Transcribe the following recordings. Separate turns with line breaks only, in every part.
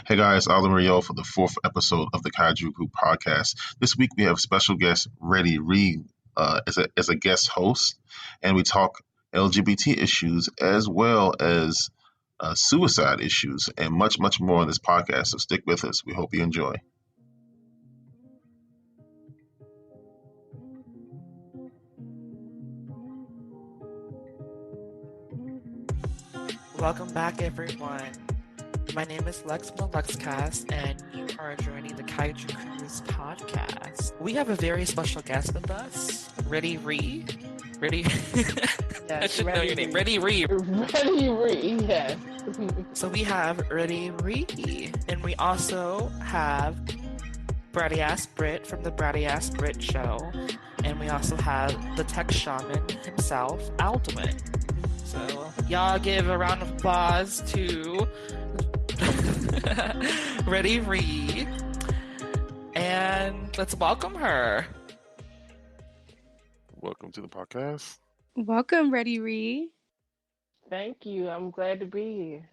Hey guys, Oliver Rio for the fourth episode of the Kaiju Group podcast. This week we have special guest Reddy Reed as a guest host, and we talk LGBT issues as well as suicide issues and much, much more on this podcast. So stick with us. We hope you enjoy.
Welcome back, everyone. My name is Lex from the LexCast, and you are joining the Kaiju Cruise podcast. We have a very special guest with us, Reddy Ree. Reddy, I should know your name. Reddy Ree.
Reddy Ree, yes.
So we have Reddy Ree, and we also have Bratty Ass Brit from the Bratty Ass Brit Show, and we also have the tech shaman himself, Aldwin. So y'all give a round of applause to Reddy Ree, and let's welcome her.
Welcome to the podcast.
Welcome, Reddy Ree.
Thank you. I'm glad to be here.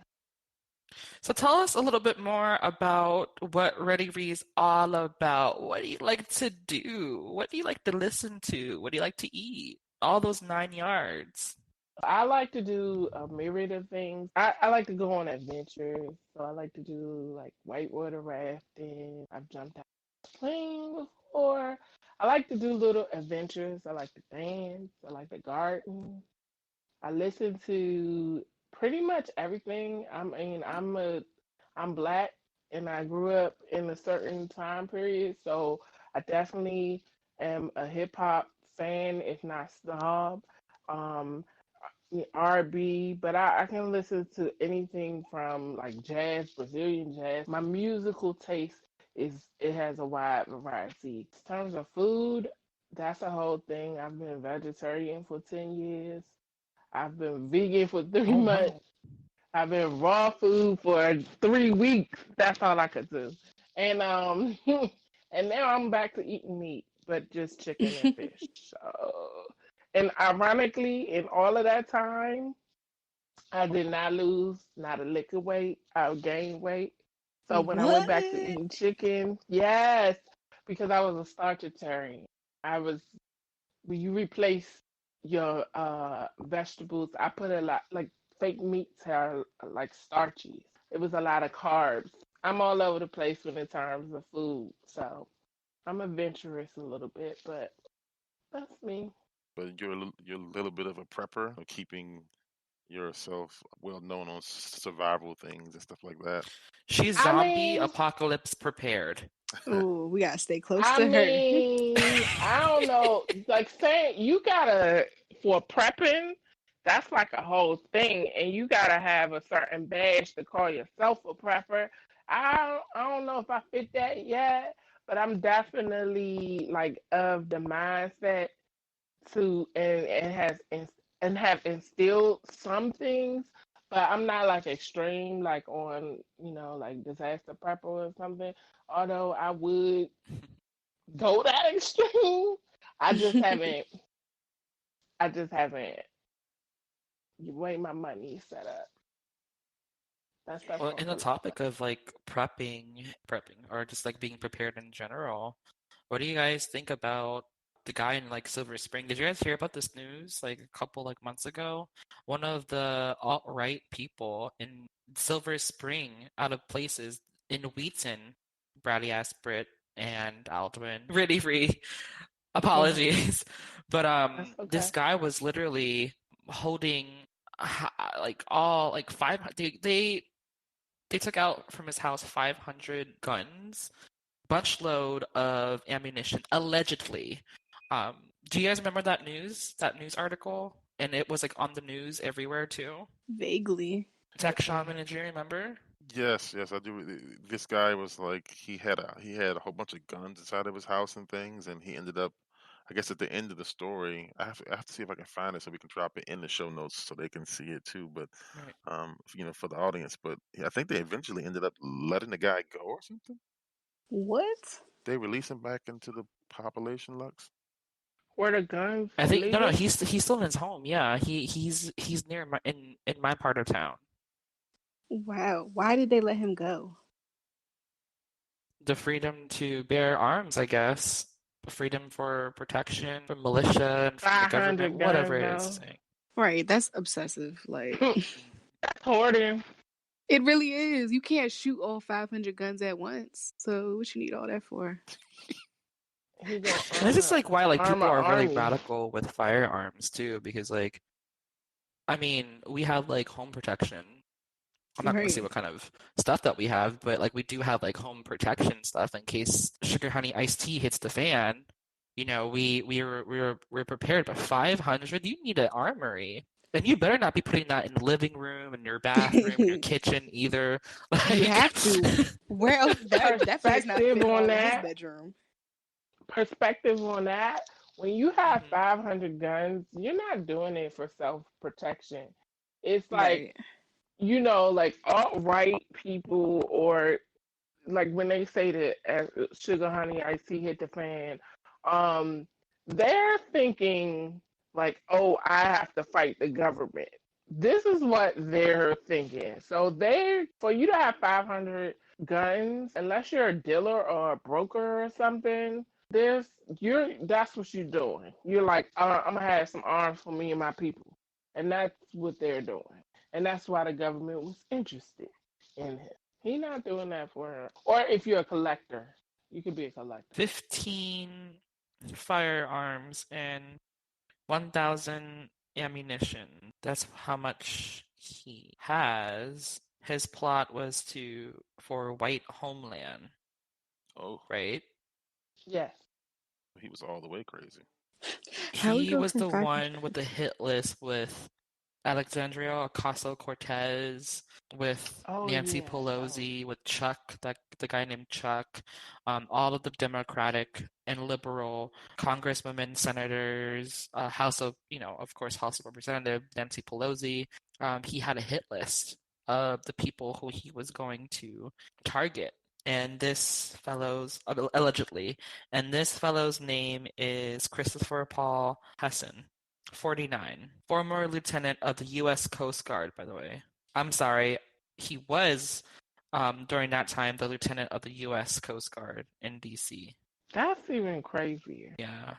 So tell us a little bit more about what Reddy Ree is all about. What do you like to do? What do you like to listen to? What do you like to eat? All those 9 yards.
I like to do a myriad of things. I like to go on adventures. So I like to do like whitewater rafting. I've jumped out of a plane before. I like to do little adventures. I like to dance. I like to garden. I listen to pretty much everything. I'm Black and I grew up in a certain time period, so I definitely am a hip hop fan, if not snob. Um, R&B, but I can listen to anything from like jazz, Brazilian jazz. My musical taste it has a wide variety. In terms of food, that's a whole thing. I've been vegetarian for 10 years. I've been vegan for 3 months.
Wow.
I've been raw food for 3 weeks. That's all I could do. And and now I'm back to eating meat, but just chicken and fish. So, and ironically, in all of that time, I did not lose not a lick of weight. I gained weight. So when I went
What?
back to eating chicken, yes, because I was a starchitarian. I was when you replace your vegetables, I put a lot like fake meats are like starchy. It was a lot of carbs. I'm all over the place when in terms of food, so I'm adventurous a little bit, but that's me.
But you're a little bit of a prepper, keeping yourself well known on survival things and stuff like that.
She's
I
zombie
mean,
apocalypse prepared.
Oh, we gotta stay close
I
to her.
mean, I don't know. Like saying you gotta for prepping, that's like a whole thing, and you gotta have a certain badge to call yourself a prepper. I don't know if I fit that yet, but I'm definitely like of the mindset to and have instilled some things, but I'm not like extreme like on like disaster prepper or something. Although I would go that extreme. I just haven't. I just haven't. You weigh my money set up. That's
Well,
for
in the
future.
topic of like prepping, or just like being prepared in general, what do you guys think about the guy in like Silver Spring? Did you guys hear about this news like a couple like months ago? One of the alt-right people in Silver Spring, out of places in Wheaton, Bratty Ass Brit and Aldwin, really free. Apologies, but
That's
this
okay.
guy was literally holding like all like five. They took out from his house 500 guns, bunch load of ammunition, allegedly. Um, do you guys remember that news article? And it was like on the news everywhere too.
Vaguely.
Tech Shaman, did you remember?
Yes, yes, I do. This guy was like he had a whole bunch of guns inside of his house and things, and he ended up, I guess, at the end of the story. I have to see if I can find it so we can drop it in the show notes so they can see it too. But
Right.
for the audience. But yeah, I think they eventually ended up letting the guy go or something.
What?
They release him back into the population, Lux.
Were the guns
I think no,
illegal?
he's still in his home. Yeah, he's near my in my part of town.
Wow. Why did they let him go?
the freedom to bear arms, I guess. Freedom for protection from militia and from the government,
500
whatever
guns
it is
though.
saying.
Right, that's obsessive. Like,
That's hoarding.
it really is. You can't shoot all 500 guns at once. So, what you need all that for?
He gonna
And this is like why like
arm
people
an
are really
army.
radical with firearms too, because like I mean, we have like home protection. I'm not gonna say
Right.
what kind of stuff that we have, but like we do have like home protection stuff in case sugar honey iced tea hits the fan. You know, we're prepared. But 500, you need an armory, and you better not be putting that in the living room, in your bathroom, in your kitchen either.
You
Like,
have to. Where else? That definitely is not
Perspective
fitting
on
all in his
that.
bedroom.
Perspective on that. When you have
Mhm.
500 guns, you're not doing it for self-protection. It's like,
Right.
like alt-right people, or like when they say that as sugar honey iced tea hit the fan, um, they're thinking like, oh, I have to fight the government. This is what they're thinking. So for you to have 500 guns, unless you're a dealer or a broker or something, that's what you're doing. You're like, I'm gonna have some arms for me and my people, and that's what they're doing, and that's why the government was interested in him. He not doing that for her. Or if you're a collector, you could be a collector.
15 firearms and 1,000 ammunition. That's how much he has. His plot was for white homeland,
Oh,
right?
Yes.
he was all the way crazy.
How we
He
go
was
from
the
500
one with the hit list with Alexandria Ocasio-Cortez, with
Oh
Nancy
yeah.
Pelosi, with Chuck, the guy named Chuck, all of the Democratic and liberal congresswomen, senators, House of, of course, House of Representative Nancy Pelosi. He had a hit list of the people who he was going to target. And this fellow's, allegedly, and this fellow's name is Christopher Paul Hessen. 49. Former lieutenant of the U.S. Coast Guard, by the way. I'm sorry, he was, during that time, the lieutenant of the U.S. Coast Guard in D.C.
That's even crazier.
Yeah.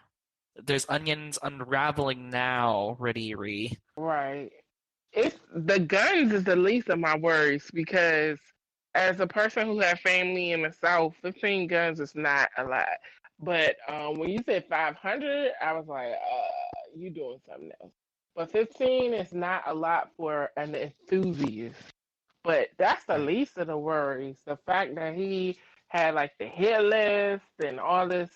There's onions unraveling now, Riddy Ree.
Right. It's the guns is the least of my worries, because as a person who had family in the South, 15 guns is not a lot. But when you said 500, I was like, you doing something else. But 15 is not a lot for an enthusiast. But that's the
Right.
least of the worries. The fact that he had like the hit list and all this,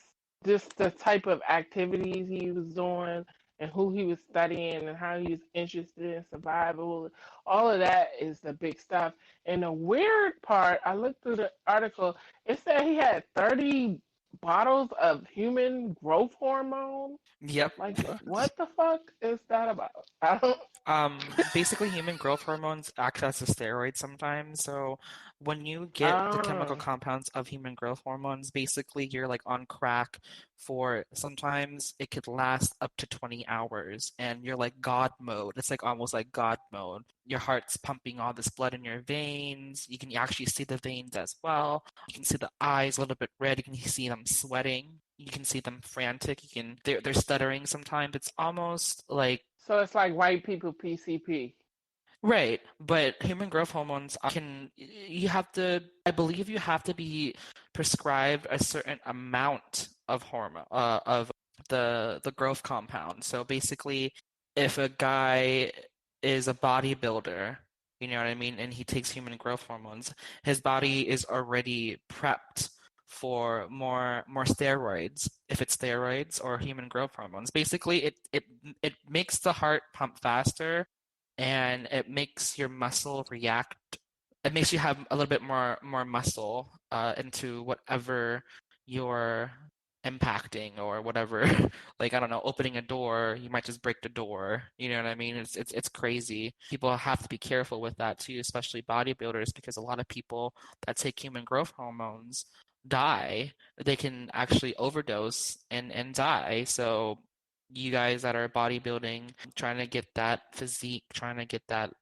just the type of activities he was doing and who he was studying and how he was interested in survival, all of that is the big stuff. And the weird part, I looked through the article, it said he had 30 bottles of human growth hormone.
Yep.
Like, what the fuck is that about? I don't.
Basically, human growth hormones act as a steroid sometimes. So when you get the chemical
Oh.
compounds of human growth hormones, basically you're like on crack for sometimes it could last up to 20 hours and you're like God mode. It's like almost like God mode. Your heart's pumping all this blood in your veins. You can actually see the veins as well. You can see the eyes a little bit red. You can see them sweating. You can see them frantic. They're stuttering sometimes. It's almost like
So it's like white people PCP.
right, but human growth hormones I believe you have to be prescribed a certain amount of hormone, of the growth compound. So basically, if a guy is a bodybuilder, you know what I mean, and he takes human growth hormones, his body is already prepped for more steroids, if it's steroids or human growth hormones. Basically, it makes the heart pump faster and it makes your muscle react. It makes you have a little bit more muscle into whatever you're impacting or whatever. Like I don't know, opening a door, you might just break the door. You know what I mean? It's crazy. People have to be careful with that too, especially bodybuilders, because a lot of people that take human growth hormones die. They can actually overdose and die. So you guys that are bodybuilding, trying to get that physique, trying to get that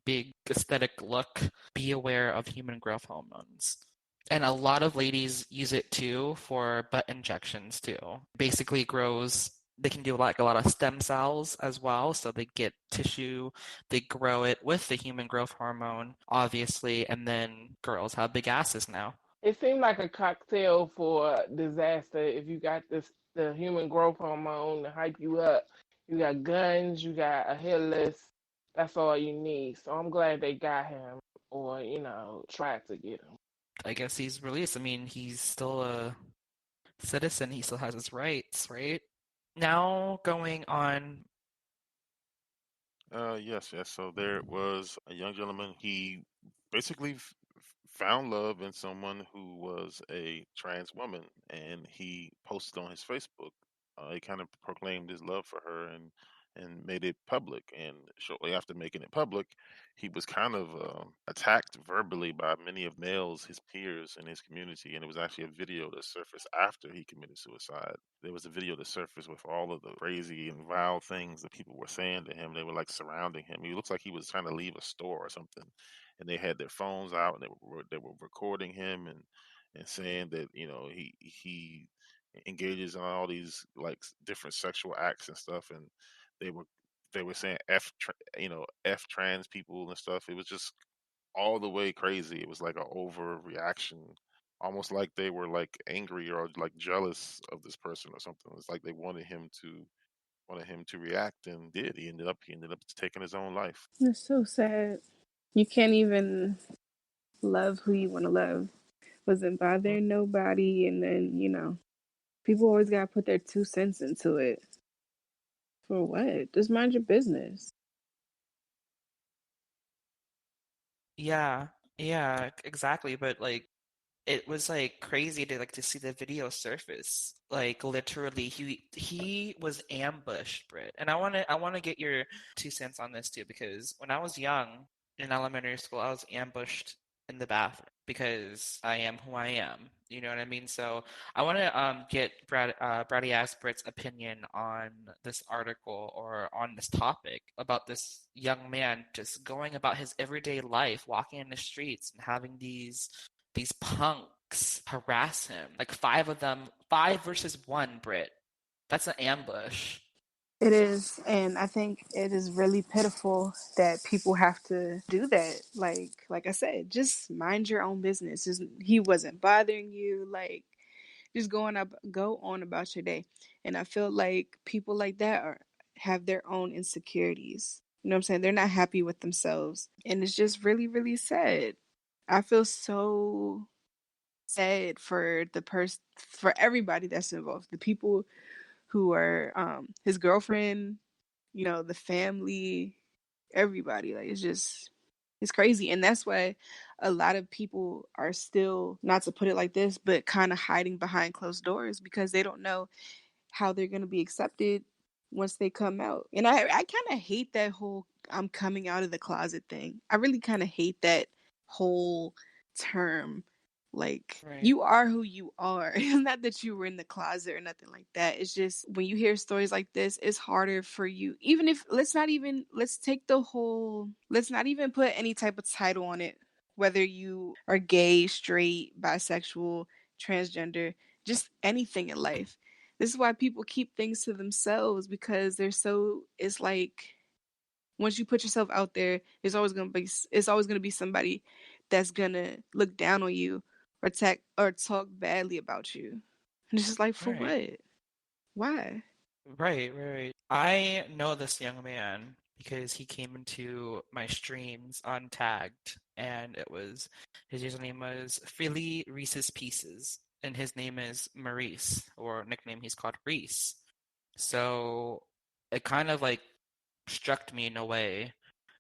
big aesthetic look, be aware of human growth hormones. And a lot of ladies use it too for butt injections too. Basically grows, they can do like a lot of stem cells as well. So they get tissue, they grow it with the human growth hormone, obviously, and then girls have big asses now.
It seemed like a cocktail for disaster. If you got the human growth hormone to hype you up, you got guns, you got a hit list. That's all you need. So I'm glad they got him, or tried to get him.
I guess he's released. I mean, he's still a citizen, he still has his rights, right? Now going on.
Yes, yes. So there was a young gentleman. He basically found love in someone who was a trans woman, and he posted on his Facebook. He kind of proclaimed his love for her and made it public. And shortly after making it public, he was kind of attacked verbally by many of males, his peers in his community. And it was actually a video that surfaced after he committed suicide. There was a video that surfaced with all of the crazy and vile things that people were saying to him. They were like surrounding him. He looks like he was trying to leave a store or something, and they had their phones out and they were recording him and saying that he engages in all these like different sexual acts and stuff, and they were they were saying f trans people and stuff. It was just all the way crazy. It was like an overreaction, almost like they were like angry or like jealous of this person or something. It's like they wanted him to react, and did. He ended up taking his own life.
It's so sad. You can't even love who you want to love. Wasn't bothering nobody, and then people always gotta put their 2 cents into it. For what? Just mind your business.
Yeah, yeah, exactly. But like, it was like crazy to see the video surface. Like literally, he was ambushed, Britt. And I wanna get your 2 cents on this too, because when I was young in elementary school, I was ambushed in the bathroom because I am who I am. You know what I mean? So I want to get Brady Ass Britt's opinion on this article or on this topic about this young man just going about his everyday life, walking in the streets and having these punks harass him. Like five of them, 5 versus 1, Brit. That's an ambush.
It is, and I think it is really pitiful that people have to do that. Like I said, just mind your own business. He wasn't bothering you. Like, just go on about your day. And I feel like people like that have their own insecurities. You know what I'm saying? They're not happy with themselves, and it's just really, really sad. I feel so sad for for everybody that's involved. The people who are his girlfriend, the family, everybody. Like, it's crazy. And that's why a lot of people are still, not to put it like this, but kind of hiding behind closed doors because they don't know how they're going to be accepted once they come out. And I kind of hate that whole I'm coming out of the closet thing. I really kind of hate that whole term. Like,
Right.
you are who you are. It's not that you were in the closet or nothing like that. It's just when you hear stories like this, it's harder for you. Even if let's not even put any type of title on it, whether you are gay, straight, bisexual, transgender, just anything in life. This is why people keep things to themselves, because it's like, once you put yourself out there, it's always gonna be somebody that's gonna look down on you or talk badly about you. And it's just like, for
Right.
what? Why?
Right. I know this young man because he came into my streams untagged, and his username was Philly Reese's Pieces, and his name is Maurice, or nickname he's called Reese. So it kind of like struck me in a way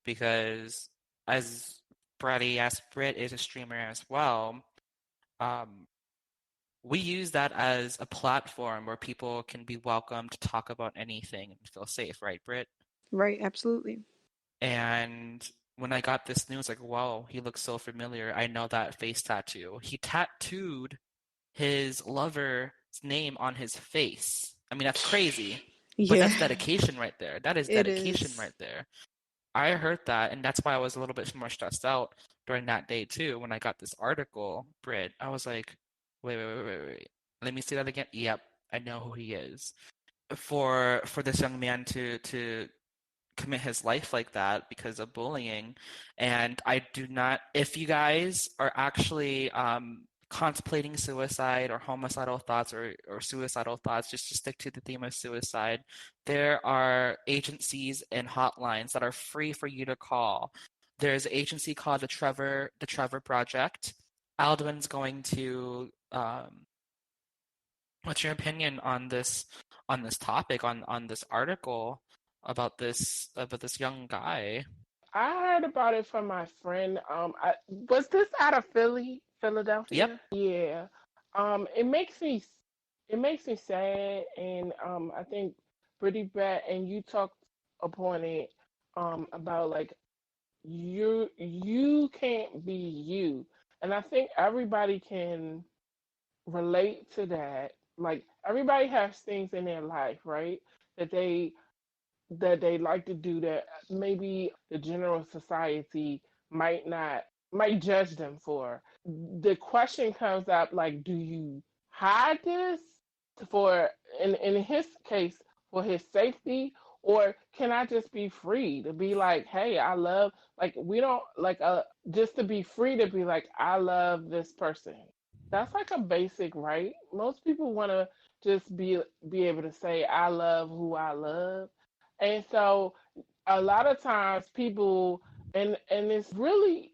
because as Brady as Brit is a streamer as well, um, we use that as a platform where people can be welcome to talk about anything and feel safe, right, Brit?
Right, absolutely.
And when I got this news, like, whoa, he looks so familiar. I know that face tattoo. He tattooed his lover's name on his face. I mean, that's crazy, but
Yeah,
that's dedication right there. That is
it
dedication
is.
right there. I heard that, and that's why I was a little bit more stressed out during that day too. When I got this article, Brit, I was like, wait. Let me see that again. Yep, I know who he is. For this young man to commit his life like that because of bullying. And I do not, if you guys are actually contemplating suicide or homicidal thoughts or suicidal thoughts, just to stick to the theme of suicide, there are agencies and hotlines that are free for you to call. There's an agency called the Trevor Project. Aldwin's going to what's your opinion on this topic on this article about this young guy?
I heard about it from my friend. Was this out of
Yep.
Philadelphia? Yeah. It makes me sad, and I think Pretty Bad, and you talked upon it, about like you can't be you, and I think everybody can relate to that. Like everybody has things in their life, right? That they like to do that maybe the general society might judge them for. The question comes up like, do you hide this for in his case for his safety, or can I just be free to be like, hey, I love, like, we don't like just to be free to be like, I love this person. That's like a basic right. Most people want to just be able to say I love who I love. And so a lot of times people, and it's really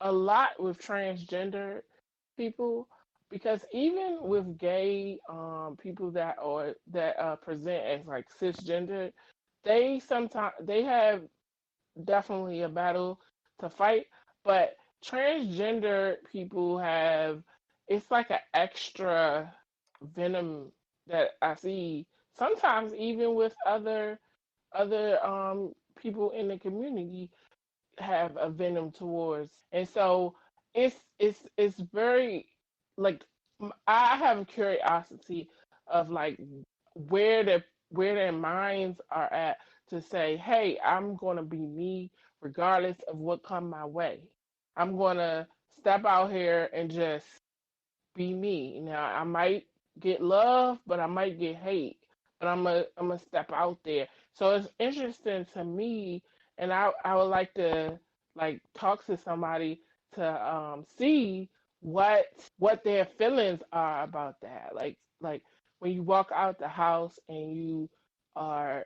a lot with transgender people, because even with gay people that present as like cisgender, they sometimes they have definitely a battle to fight, but transgender people have, it's like an extra venom that I see sometimes even with other people in the community have a venom towards. And so it's very like, I have a curiosity of like where the where their minds are at to say, hey, I'm gonna be me regardless of what come my way. I'm gonna step out here and just be me. Now I might get love, but I might get hate. But I'm gonna step out there. So it's interesting to me, and I would like to like talk to somebody to see what what their feelings are about that. Like when you walk out the house and you are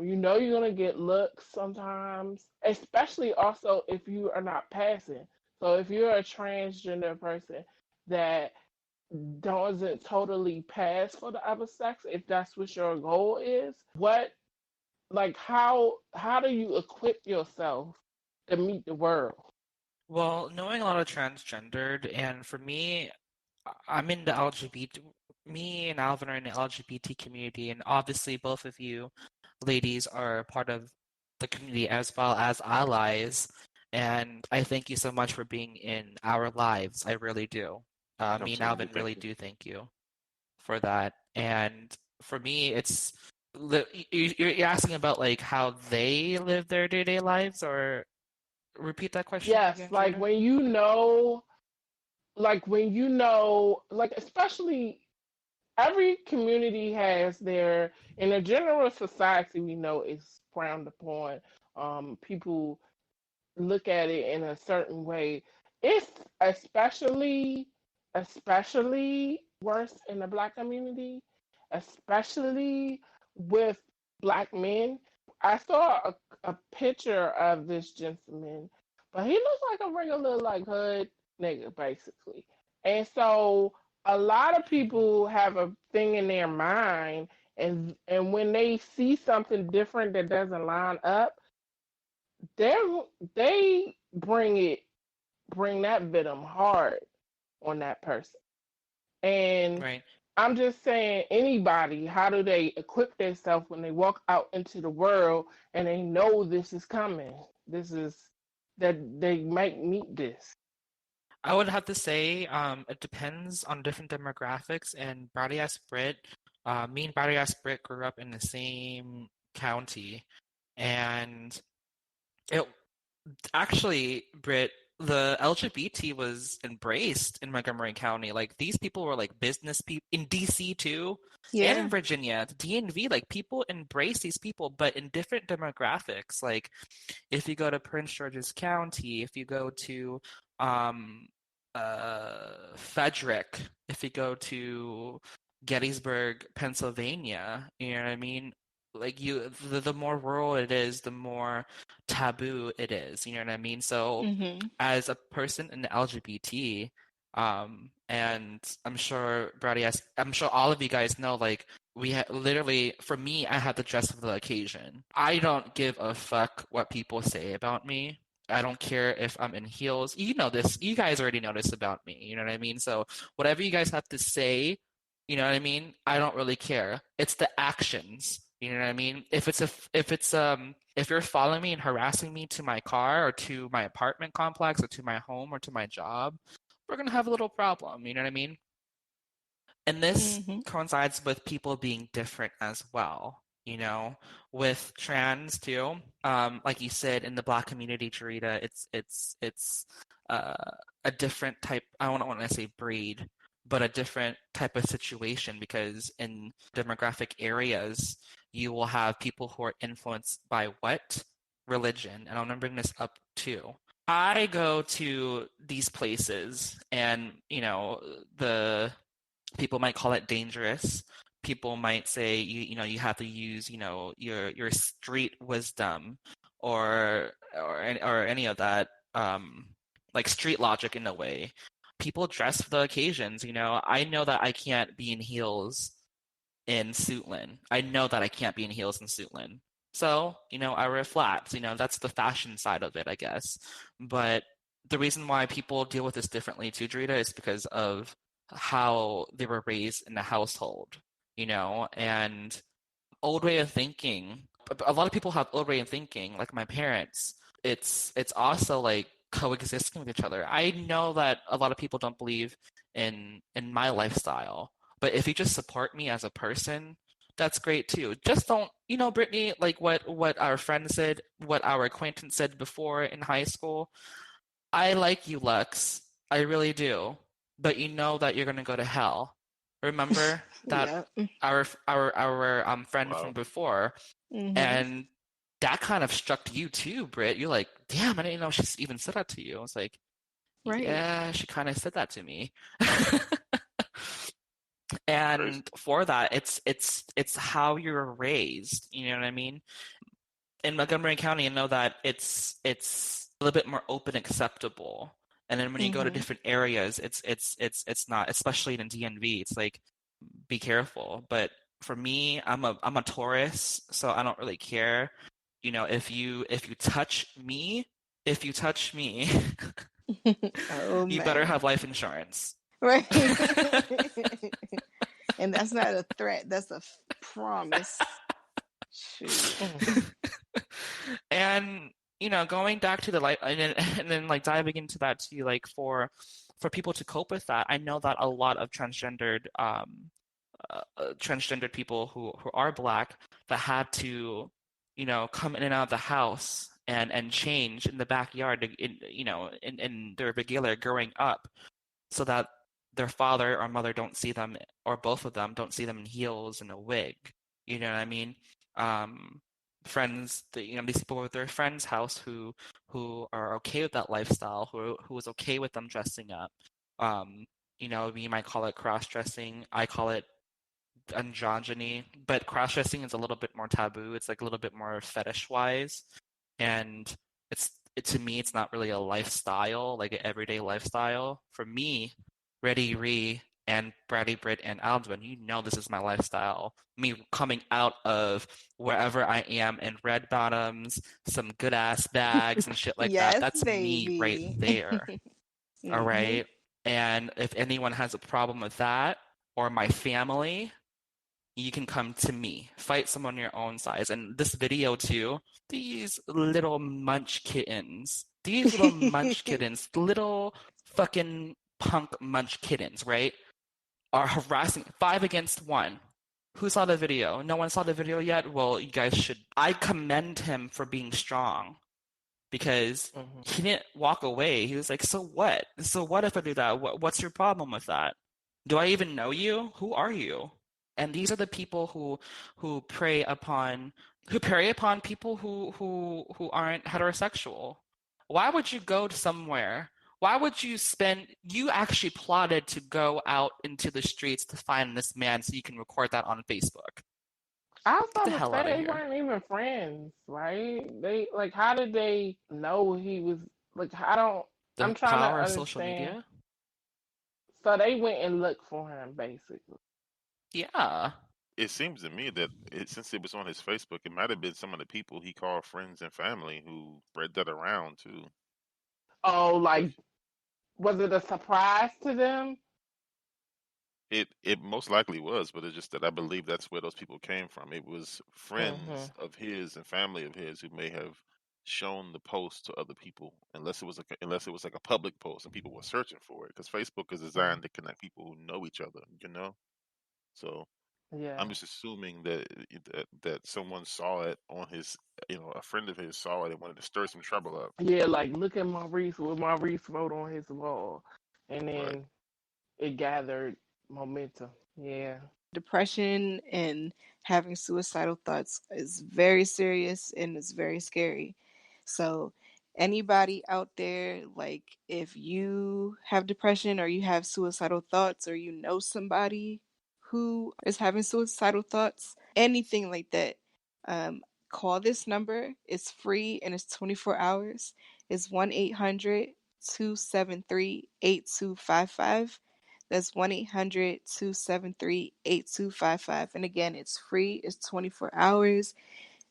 you know you're gonna get looks sometimes, especially also if you are not passing. So if you're a transgender person that doesn't totally pass for the other sex, if that's what your goal is, what, like, how do you equip yourself to meet the world?
Well, knowing a lot of transgendered, and for me, I'm in the LGBT. Me and Alvin are in the LGBT community, and obviously both of you ladies are part of the community as well as allies. And I thank you so much for being in our lives. I really do. Me and
Absolutely.
Alvin
Thank
really
you.
do thank you for that. And for me, it's you're asking about like how they live their day-to-day lives, or repeat that question
Yes,
again,
like
Jada?
when you know, like especially every community has their, in a general society we know is frowned upon. People look at it in a certain way. It's especially worse in the black community, especially with black men. I saw a picture of this gentleman, but he looks like a regular like hood nigga basically. And so a lot of people have a thing in their mind, and when they see something different that doesn't line up, they they bring that venom hard on that person. And
Right.
I'm just saying, anybody, how do they equip themselves when they walk out into the world and they know this is coming? This is that they might meet this.
I would have to say, it depends on different demographics. And Brady as Brit, me and Brady as Brit grew up in the same county, and It actually, Britt, the LGBT was embraced in Montgomery County. Like these people were like business people in DC too, and in
Yeah.
Virginia, the DMV. Like people embrace these people, but in different demographics. Like if you go to Prince George's County, if you go to um, Frederick, if you go to Gettysburg, Pennsylvania, you know what I mean? Like the more rural it is, the more taboo it is. You know what I mean? So,
Mm-hmm.
as a person in the LGBT, and I'm sure Brady, I'm sure all of you guys know, like literally, for me, I had the dress for the occasion. I don't give a fuck what people say about me. I don't care if I'm in heels. You know this. You guys already know this about me. You know what I mean? So whatever you guys have to say, you know what I mean? I don't really care. It's the actions. You know what I mean? If you're following me and harassing me to my car or to my apartment complex or to my home or to my job, we're gonna have a little problem. You know what I mean? And this
Mm-hmm.
coincides with people being different as well, you know, with trans too. Like you said, in the Black community, Jarita, it's uh, a different type. I don't want to say breed, but a different type of situation because in demographic areas, you will have people who are influenced by what religion, and I'm gonna bring this up too. I go to these places, and the people might call it dangerous. People might say you have to use your street wisdom or any of that like street logic in a way. People dress for the occasions. I know that I can't be in heels in Suitland. I know that I can't be in heels in Suitland. So, I wear flats. That's the fashion side of it, I guess. But the reason why people deal with this differently too, Drita, is because of how they were raised in the household, and old way of thinking. A lot of people have old way of thinking, like my parents. It's also like coexisting with each other. I know that a lot of people don't believe in my lifestyle, but if you just support me as a person, that's great too. Just don't, Brittany, like what our friend said, what our acquaintance said before in high school. I like you, Lux. I really do. But you know that you're gonna go to hell. Remember that
Yeah.
our friend from
Wow.
before,
Mm-hmm.
and that kind of struck you too, Britt. You're like, damn, I didn't know she even said that to you. I was like,
Right.
yeah, she kind of said that to me.
Crazy.
And for that, it's how you're raised. You know what I mean? In Montgomery County, I know that it's a little bit more open, acceptable. And then when you go to
Mm-hmm.
different areas, it's not, especially in DMV. It's like, be careful. But for me, I'm a Taurus, so I don't really care. If you if you touch me,
Oh
you better
man.
have life insurance.
Right. And that's not a threat. That's a promise. Shoot.
And going back to the light, and then like diving into that too, like for people to cope with that, I know that a lot of transgendered people who are Black that had to come in and out of the house and change in the backyard in their regular growing up, so that their father or mother don't see them, or both of them don't see them in heels and a wig. You know what I mean? Um, friends, these people with their friend's house who are okay with that lifestyle, who is okay with them dressing up. Um, we might call it cross-dressing. I call it androgyny, but cross-dressing is a little bit more taboo. It's like a little bit more fetish-wise, and to me, it's not really a lifestyle, like an everyday lifestyle. For me, Reddy Ree and Brady Britt and Aldwin, this is my lifestyle. Me coming out of wherever I am in red bottoms, some good ass bags and shit like that.
Yes,
That's me right
baby.
there. All
Mm-hmm.
right. And if anyone has a problem with that, or my family, you can come to me. Fight someone your own size. And this video too, these little munch kittens, little fucking punk munch kittens, right? Are harassing 5 against 1. Who saw the video? No one saw the video yet? Well, you guys should. I commend him for being strong. because
Hmm.
he didn't walk away. He was like, "So what? So what if I do that? What's your problem with that? Do I even know you? Who are you?" And these are the people who prey upon people who aren't heterosexual. Why would you go to somewhere? Why would you actually plotted to go out into the streets to find this man so you can record that on Facebook?
I was
Get the
about to
hell
say
out of
they
here.
weren't even friends, right? They like, how did they know he was like? I don't.
The
I'm trying to
power of social
understand.
media?
So they went and looked for him, basically.
Yeah.
It seems to me that since it was on his Facebook, it might have been some of the people he called friends and family who spread that around too.
Oh, like,
'Cause
was it a surprise to them?
it most likely was, but it's just that I believe that's where those people came from. It was
Hmm.
friends of his and family of his who may have shown the post to other people, unless it was like a public post and people were searching for it, because Facebook is designed to connect people who know each other, you know. So I'm
Yeah.
just assuming that someone saw it on his, a friend of his saw it and wanted to stir some trouble up.
Yeah, like look at Maurice, what Maurice wrote on his wall, and
Right.
then it gathered momentum. Yeah.
Depression and having suicidal thoughts is very serious and it's very scary. So, anybody out there, like if you have depression or you have suicidal thoughts or you know somebody who is having suicidal thoughts, anything like that, um, call this number. It's free and it's 24 hours. It's 1-800-273-8255. That's 1-800-273-8255. And again, it's free, it's 24 hours.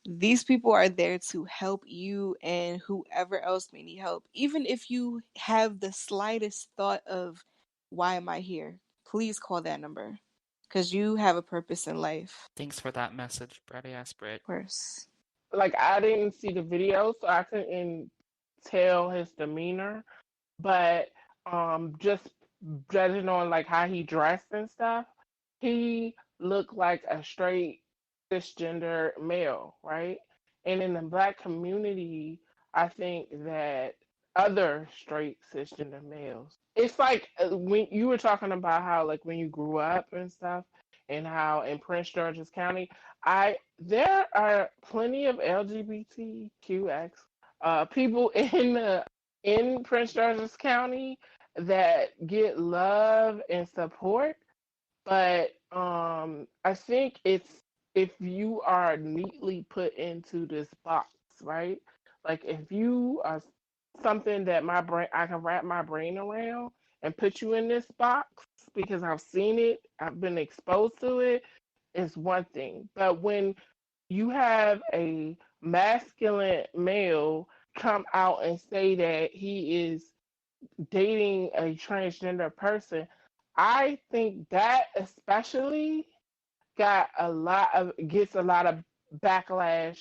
These people are there to help you and whoever else may need help. Even if you have the slightest thought of, why am I here? Please call that number because you have a purpose in life.
Thanks for that message, Brady ass Brit.
Of course.
Like I didn't see the video, so I couldn't tell his demeanor, but just judging on like how he dressed and stuff, he looked like a straight cisgender male, right? And in the black community, I think that other straight cisgender males, it's like when you were talking about how like when you grew up and stuff, and how in Prince George's County, I there are plenty of LGBTQX people in Prince George's County that get love and support, but I think it's if you are neatly put into this box, right? Like if you are something that my brain I can wrap my brain around and put you in this box because I've seen it, I've been exposed to it, is one thing. But when you have a masculine male come out and say that he is dating a transgender person, I think that especially gets a lot of backlash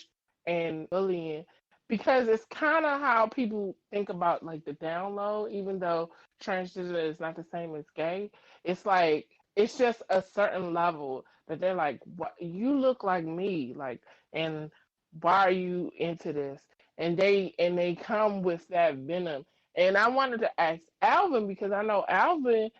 and bullying because it's kind of how people think about like the download, even though transgender is not the same as gay. It's like it's just a certain level that they're like, "What you look like me?" Like, and why are you into this? And they come with that venom. And I wanted to ask Alvin because I know Alvin,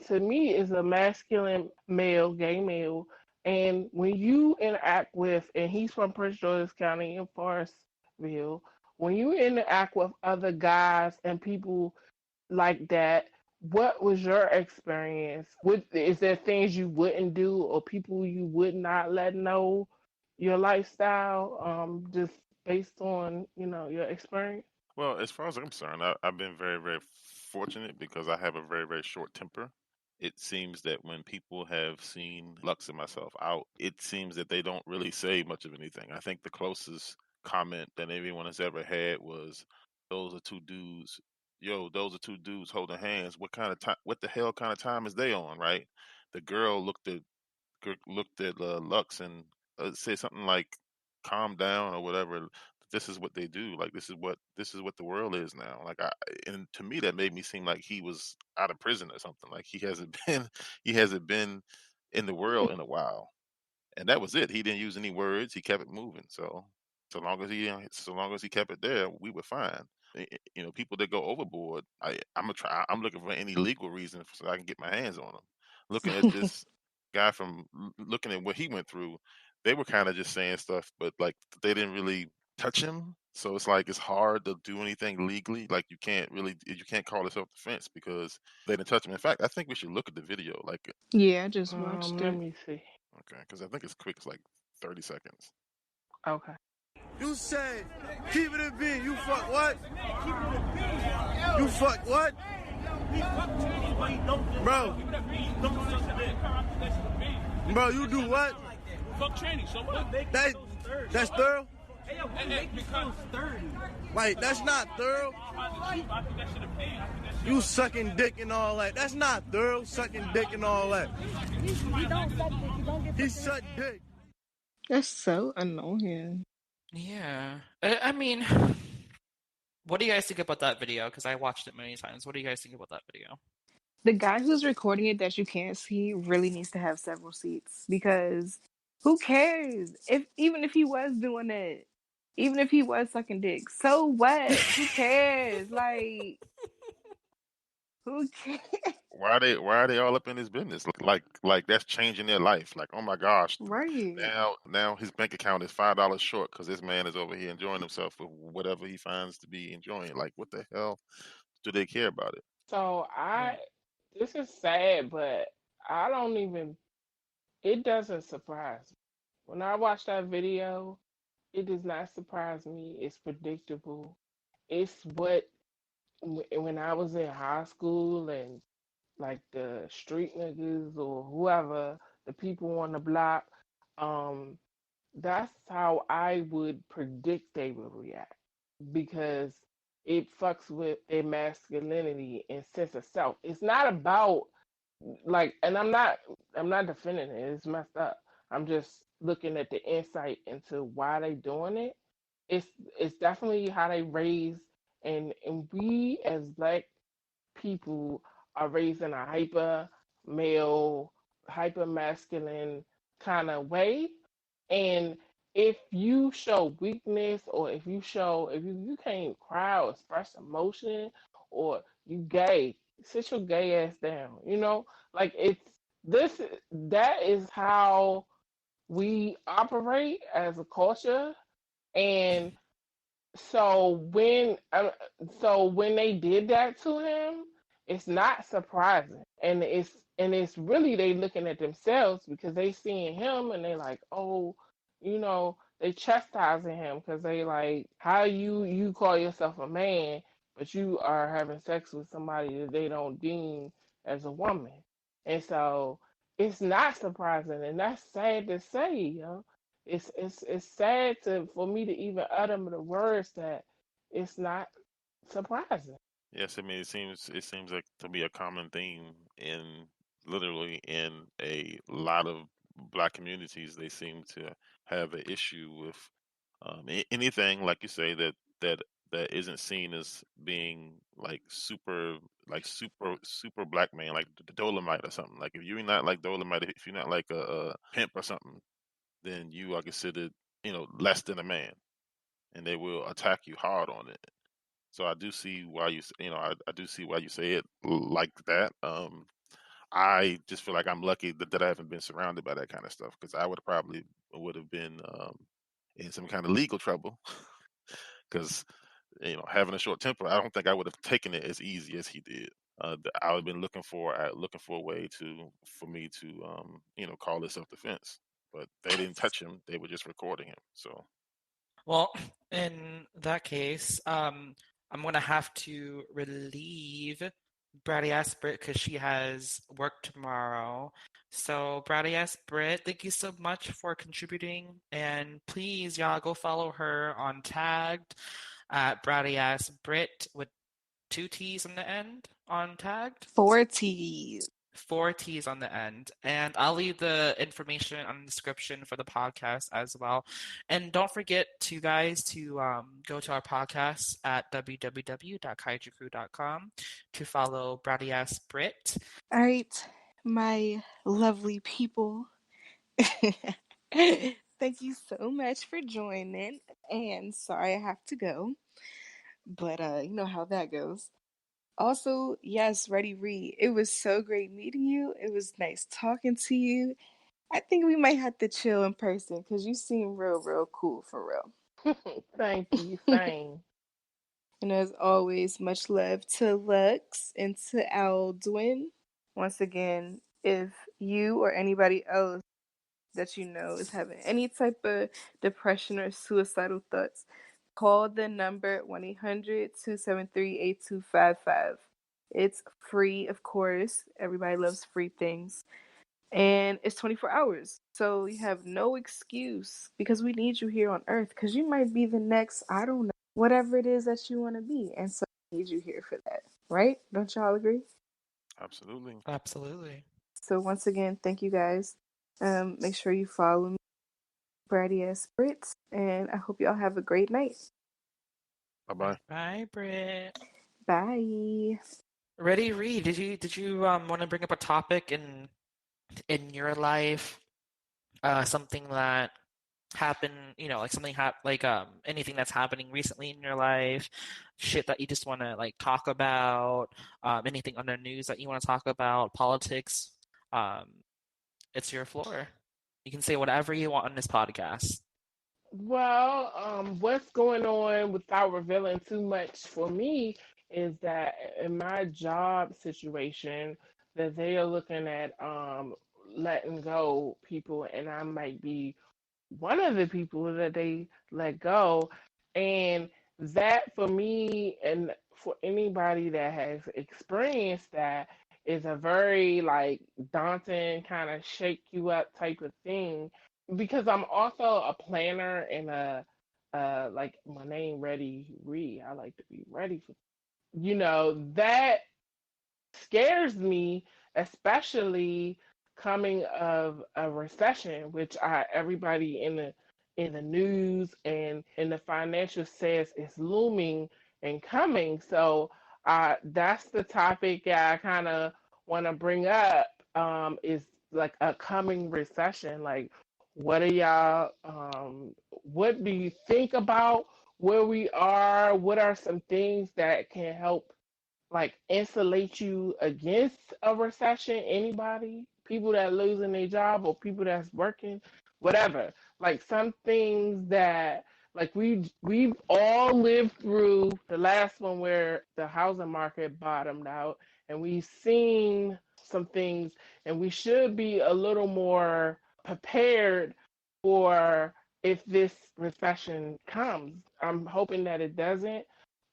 to me, is a masculine male, gay male, and when you interact with, and he's from Prince George's County in Forestville, when you interact with other guys and people like that, what was your experience? Is there things you wouldn't do or people you would not let know your lifestyle, just based on, your experience?
Well, as far as I'm concerned, I've been very, very fortunate because I have a very, very short temper. It seems that when people have seen Lux and myself out, it seems that they don't really say much of anything. I think the closest comment that anyone has ever had was, "Those are two dudes. Yo, those are two dudes holding hands. What kind of time? What the hell kind of time is they on?" Right? The girl looked at Lux and said something like "calm down" or whatever. This is what they do. Like this is what the world is now. And to me that made me seem like he was out of prison or something. Like he hasn't been in the world in a while. And that was it. He didn't use any words. He kept it moving. So So long as he kept it there, we were fine. People that go overboard, I'm looking for any legal reason so I can get my hands on them. Looking at this guy looking at what he went through, they were kind of just saying stuff, but like they didn't really touch him. So it's like it's hard to do anything legally. Like you can't call it self-defense because they didn't touch him. In fact, I think we should look at the video. Like,
Yeah, I just watched
Let
it.
me see.
okay, because I think it's quick. It's like 30 seconds.
Okay.
You said, keep it a beat. You fuck what? You fuck what? Bro, you do what?
Fuck training, so what?
That's thorough?
Hey, because
Like, that's not thorough. You sucking dick and all that. That's not thorough, sucking dick and all that.
He don't suck dick. He don't get
He suck dick.
That's so annoying.
Yeah. I mean, what do you guys think about that video? Because I watched it many times. What do you guys think about that video?
The guy who's recording it that you can't see really needs to have several seats because who cares? Even if he was doing it, even if he was sucking dick, so what? Who cares? Like, who cares?
Why are they all up in his business? Like that's changing their life. Like, oh my gosh,
Right.
now his bank account is $5 short because this man is over here enjoying himself with whatever he finds to be enjoying. Like, what the hell do they care about it?
So this is sad, but I don't even. It doesn't surprise me. When I watch that video, it does not surprise me. It's predictable. It's what when I was in high school and like the street niggas or whoever, the people on the block, that's how I would predict they would react because it fucks with their masculinity and sense of self. It's not about like, and I'm not defending it. It's messed up. I'm just looking at the insight into why they doing it. It's definitely how they raise, and we as black people are raised in a hyper male, hyper masculine kind of way. And if you show weakness or if you can't cry or express emotion or you gay, sit your gay ass down. Like this that is how we operate as a culture. And so when they did that to him, it's not surprising, and it's really they looking at themselves because they seeing him and they like, oh, they chastising him because they like, how you call yourself a man, but you are having sex with somebody that they don't deem as a woman, and so it's not surprising, and that's sad to say. It's sad for me to even utter the words that it's not surprising.
Yes, I mean it seems like to be a common theme literally in a lot of black communities. They seem to have an issue with anything, like you say, that isn't seen as being super black man, like the Dolomite or something. Like if you're not like Dolomite, if you're not like a pimp or something, then you are considered, less than a man, and they will attack you hard on it. So I do see why I do see why you say it like that. I just feel like I'm lucky that I haven't been surrounded by that kind of stuff because I would have been in some kind of legal trouble because having a short temper, I don't think I would have taken it as easy as he did. I would have been looking for a way for me to call it self defense, but they didn't touch him; they were just recording him. So,
Well, in that case, I'm gonna have to relieve Bratty Ass Brit because she has work tomorrow. So, Bratty Ass Brit, thank you so much for contributing, and please, y'all, go follow her on Tagged at Bratty Ass Brit with 2 T's on the end on Tagged.
4 T's.
4 T's on the end. And I'll leave the information on the description for the podcast as well. And don't forget to guys to go to our podcast at www.kaijucrew.com to follow Bratty Ass Brit.
All right, my lovely people. Thank you so much for joining. And sorry I have to go, but you know how that goes. Also, yes, Ready Read. It was so great meeting you. It was nice talking to you. I think we might have to chill in person because you seem real, real cool for real.
Thank you. Same.
And as always, much love to Lux and to Aldwin. Once again, if you or anybody else that you know is having any type of depression or suicidal thoughts, call the number 1-800-273-8255. It's free, of course. Everybody loves free things. And it's 24 hours. So you have no excuse because we need you here on earth because you might be the next, I don't know, whatever it is that you want to be. And so we need you here for that. Right? Don't y'all agree?
Absolutely.
Absolutely.
So once again, thank you guys. Make sure you follow me, Bratty Ass Brits, and I hope y'all have a great night.
Bye-bye.
Bye, Britt.
Bye.
Ready, Reed. Did you want to bring up a topic in your life? Something that happened, like something anything that's happening recently in your life, shit that you just want to like talk about, anything on the news that you want to talk about, politics. It's your floor. You can say whatever you want on this podcast.
Well, what's going on without revealing too much for me is that in my job situation, that they are looking at letting go people, and I might be one of the people that they let go. And that for me and for anybody that has experienced that is a very like daunting kind of shake you up type of thing because I'm also a planner and a like my name Ready Read. I like to be ready for that scares me, especially coming of a recession, which everybody in the news and in the financial says is looming and coming. So that's the topic that I kind of want to bring up. Is like a coming recession. Like, what are y'all? What do you think about where we are? What are some things that can help like insulate you against a recession? Anybody, people that losing their job or people that's working, whatever, like some things that like we've all lived through the last one where the housing market bottomed out, and we've seen some things, and we should be a little more prepared for if this recession comes. I'm hoping that it doesn't,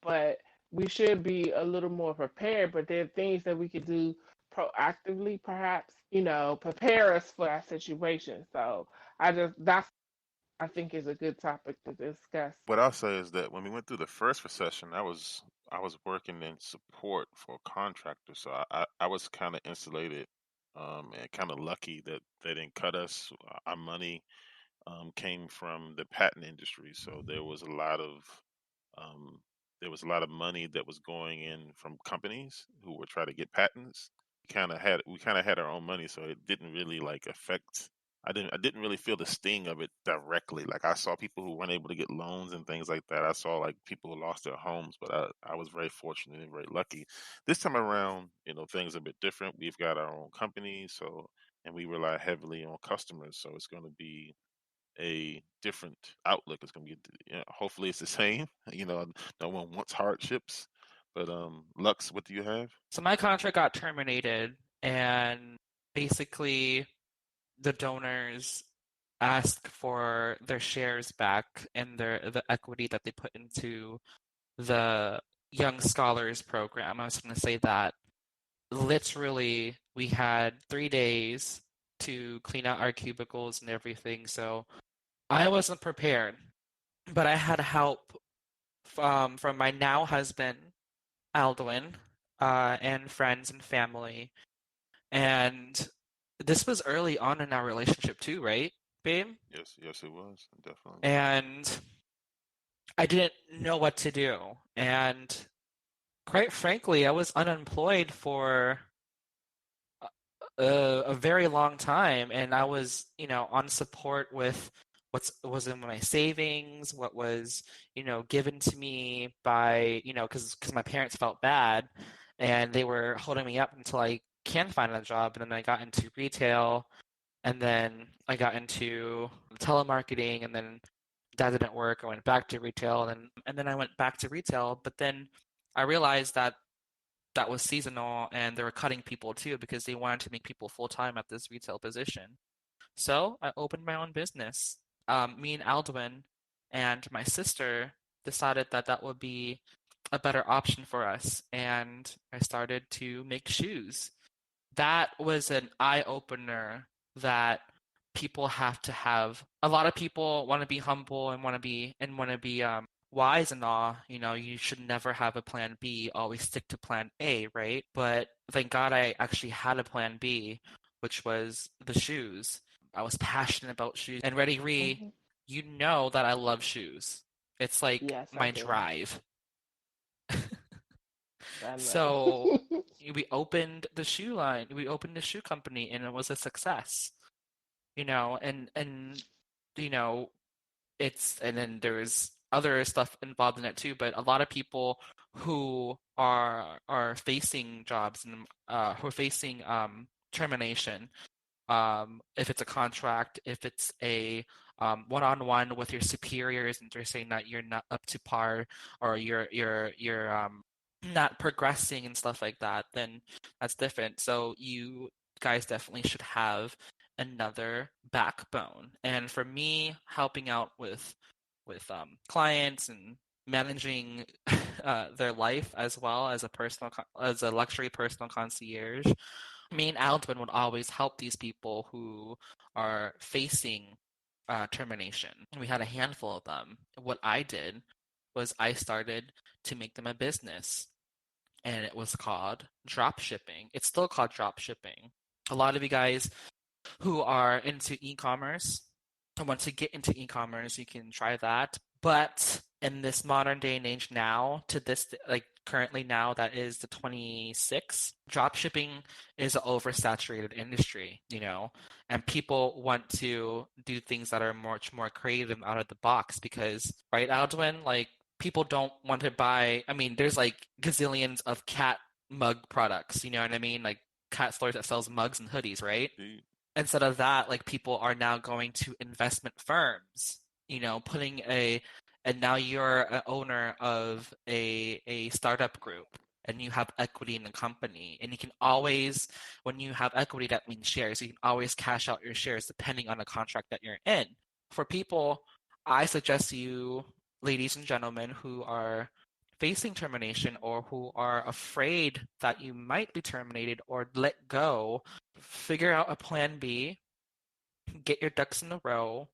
but we should be a little more prepared, but there are things that we could do proactively, perhaps, prepare us for that situation. So that's, I think is a good topic to discuss.
What I'll say is that when we went through the first recession, I was working in support for contractors, so I was kind of insulated, and kind of lucky that they didn't cut us. Our money came from the patent industry, so um, there was a lot of money that was going in from companies who were trying to get patents. We kind of had our own money, so it didn't really like affect. I didn't really feel the sting of it directly. Like I saw people who weren't able to get loans and things like that. I saw like people who lost their homes, but I was very fortunate and very lucky. This time around, things are a bit different. We've got our own company, and we rely heavily on customers, so it's going to be a different outlook. It's going to be, hopefully, it's the same. No one wants hardships. But Lux, what do you have?
So my contract got terminated, and basically the donors asked for their shares back and the equity that they put into the Young Scholars program. I was going to say that literally we had 3 days to clean out our cubicles and everything, so I wasn't prepared, but I had help from my now husband, Aldwin, and friends and family. And this was early on in our relationship too, right, babe?
Yes, it was definitely.
And I didn't know what to do. And quite frankly, I was unemployed for a very long time, and I was, on support with what was in my savings, what was, given to me by, because my parents felt bad and they were holding me up until I can find a job. And then I got into retail, and then I got into telemarketing, and then that didn't work. I went back to retail, and then I went back to retail, but then I realized that that was seasonal and they were cutting people too because they wanted to make people full time at this retail position. So I opened my own business. Me and Aldwin and my sister decided that that would be a better option for us, and I started to make shoes. That was an eye opener that people have to have. A lot of people want to be humble and want to be wise and all. You should never have a plan B. Always stick to plan A, right? But thank God I actually had a plan B, which was the shoes. I was passionate about shoes. And Ready Ree,
Hmm.
you know that I love shoes. It's like
Yes, I
my
do.
drive.
I
So
know.
we opened the shoe line. We opened the shoe company, and it was a success. And you know, and then there's other stuff involved in it too. But a lot of people who are facing jobs and who are facing termination, if it's a contract, if it's a one-on-one with your superiors, and they're saying that you're not up to par, or you're not progressing and stuff like that, then that's different. So you guys definitely should have another backbone. And for me, helping out with clients and managing their life as well as as a luxury personal concierge, me and Aldwin would always help these people who are facing termination. We had a handful of them. What I did was I started to make them a business, and it was called drop shipping. It's still called drop shipping. A lot of you guys who are into e-commerce and want to get into e-commerce, you can try that. But in this modern day and age now, to this, like currently now, that is the 26, drop shipping is an oversaturated industry, and people want to do things that are much more creative and out of the box because, right, Aldwin, like people don't want to buy, I mean, there's like gazillions of cat mug products, you know what I mean? Like cat stores that sells mugs and hoodies, right? Instead of that, like people are now going to investment firms, and now you're an owner of a startup group, and you have equity in the company, and you can always, when you have equity, that means shares. You can always cash out your shares depending on the contract that you're in. For people, I suggest you, ladies and gentlemen, who are facing termination or who are afraid that you might be terminated or let go, figure out a plan B, get your ducks in a row,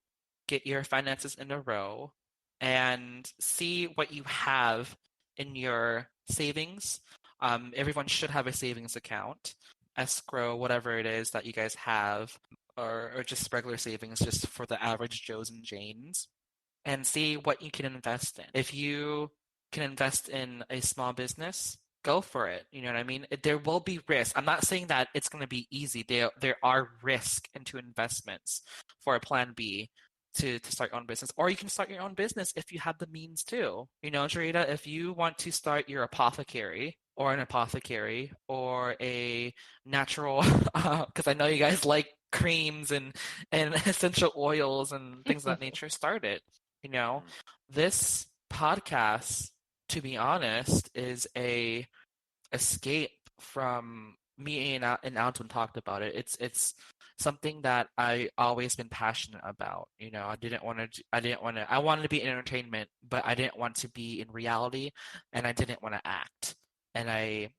get your finances in a row, and see what you have in your savings. Everyone should have a savings account, escrow, whatever it is that you guys have, or just regular savings, just for the average Joes and Janes, and see what you can invest in. If you can invest in a small business, go for it. You know what I mean? There will be risk. I'm not saying that it's going to be easy. There are risk into investments for a plan B to start your own business. Or you can start your own business if you have the means too. Jarita, if you want to start your apothecary or an apothecary or a natural, because I know you guys like creams and essential oils and things of that nature, start it. This podcast, to be honest, is a escape from me, and Anton talked about it. It's something that I always been passionate about. I wanted to be in entertainment, but I didn't want to be in reality, and I didn't want to act. And I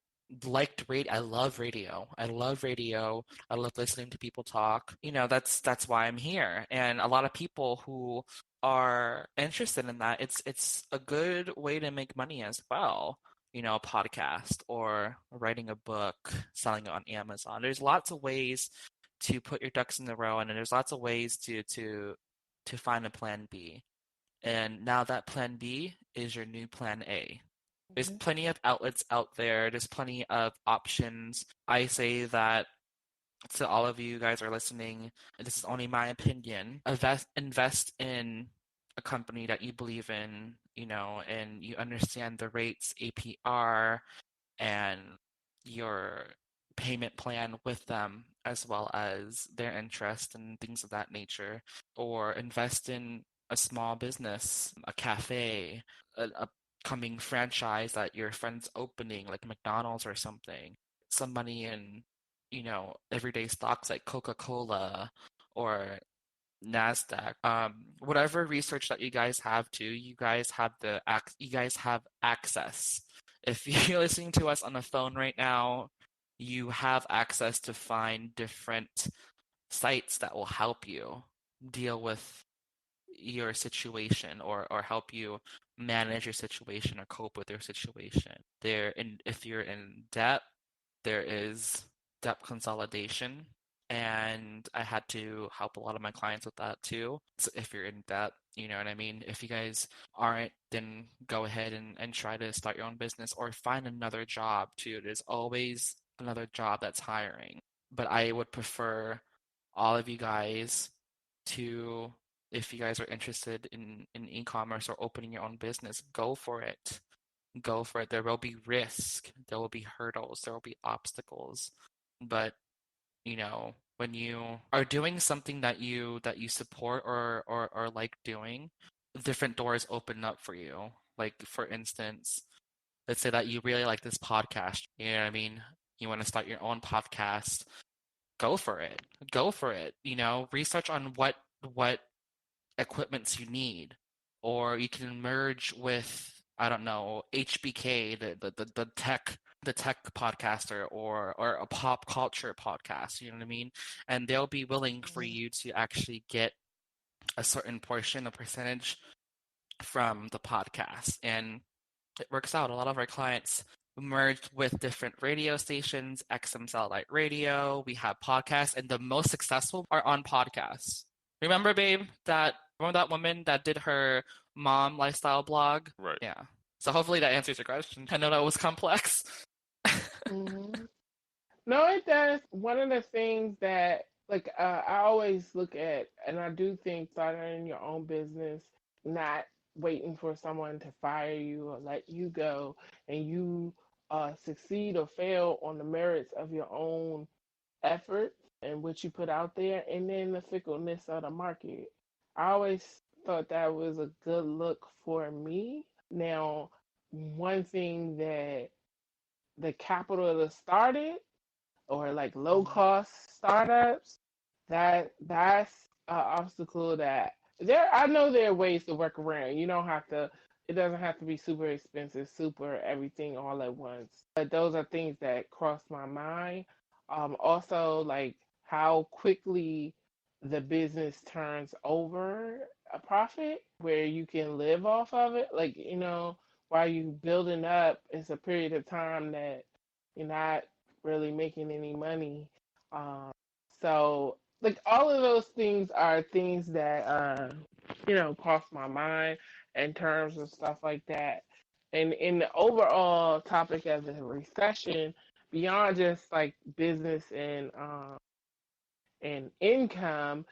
liked radio. I love radio. I love radio. I love listening to people talk. That's why I'm here. And a lot of people who are interested in that, it's a good way to make money as well. A podcast or writing a book, selling it on Amazon. There's lots of ways to put your ducks in a row, and there's lots of ways to find a plan B. And now that plan B is your new plan A. There's plenty of outlets out there. There's plenty of options. I say that to all of you guys are listening, and this is only my opinion, invest in a company that you believe in, and you understand the rates, APR, and your payment plan with them, as well as their interest and things of that nature. Or invest in a small business, a cafe, a coming franchise that your friend's opening, like McDonald's or something. Some money in, everyday stocks like Coca-Cola or NASDAQ. Whatever research that you guys have too, you guys have access. If you're listening to us on the phone right now, you have access to find different sites that will help you deal with your situation, or help you manage your situation or cope with your situation. If you're in debt, there is debt consolidation, and I had to help a lot of my clients with that too. So if you're in debt, you know what I mean? If you guys aren't, then go ahead and try to start your own business or find another job too. There's always another job that's hiring. But I would prefer all of you guys to, if you guys are interested in e-commerce or opening your own business, go for it. Go for it. There will be risk, there will be hurdles, there will be obstacles. But when you are doing something that you support or like doing, different doors open up for you. Like, for instance, let's say that you really like this podcast. You know what I mean? You want to start your own podcast. Go for it. Go for it. Research on what equipments you need, or you can merge with, I don't know, HBK, the tech podcaster, or a pop culture podcast. You know what I mean? And they'll be willing for you to actually get a certain portion, a percentage from the podcast, and it works out. A lot of our clients merged with different radio stations, XM Satellite Radio. We have podcasts, and the most successful are on podcasts. Remember, babe, remember that woman that did her mom lifestyle blog?
Right.
Yeah. So hopefully that answers your question. I know that was complex.
Mm-hmm. No, it does. One of the things that, like, I always look at, and I do think starting your own business, not waiting for someone to fire you or let you go, and you succeed or fail on the merits of your own effort and what you put out there, and then the fickleness of the market. I always thought that was a good look for me. Now, one thing that the capital to start it, or like low cost startups, that's an obstacle that I know there are ways to work around. You don't have to, it doesn't have to be super expensive, super everything all at once. But those are things that cross my mind. Also, like how quickly the business turns over a profit where you can live off of it. Like, while you building up, it's a period of time that you're not really making any money. So, like, all of those things are things that cross my mind in terms of stuff like that. And in the overall topic of the recession, beyond just like business and income,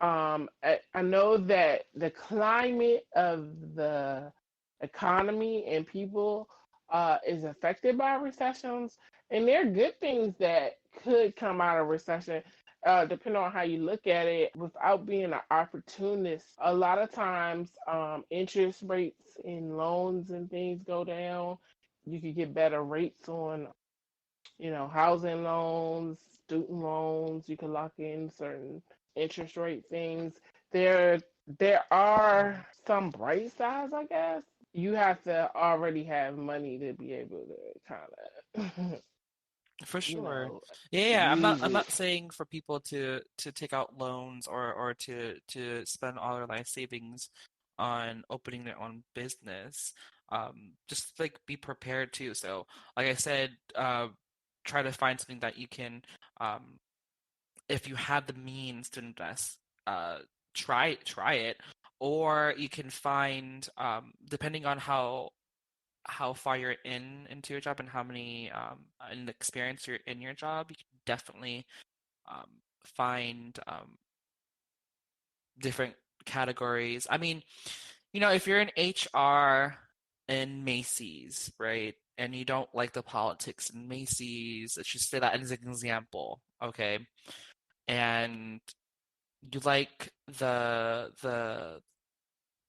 I know that the climate of the economy and people is affected by recessions, and there are good things that could come out of recession. Depending on how you look at it, without being an opportunist, a lot of times interest rates in loans and things go down. You could get better rates on, housing loans, student loans. You can lock in certain interest rate things. There are some bright sides, I guess. You have to already have money to be able to kind of,
For
you
sure.
know,
Yeah, I'm not
use
I'm
it.
not saying for people to take out loans, or to spend all their life savings on opening their own business. Just like be prepared too. So, like I said, try to find something that you can, um, if you have the means to invest, uh, try it, or you can find, depending on how far you're into your job and how many and the experience you're in your job, you can definitely find different categories. I mean, if you're in HR in Macy's, right, and you don't like the politics in Macy's, let's just say that as an example, okay, and you like the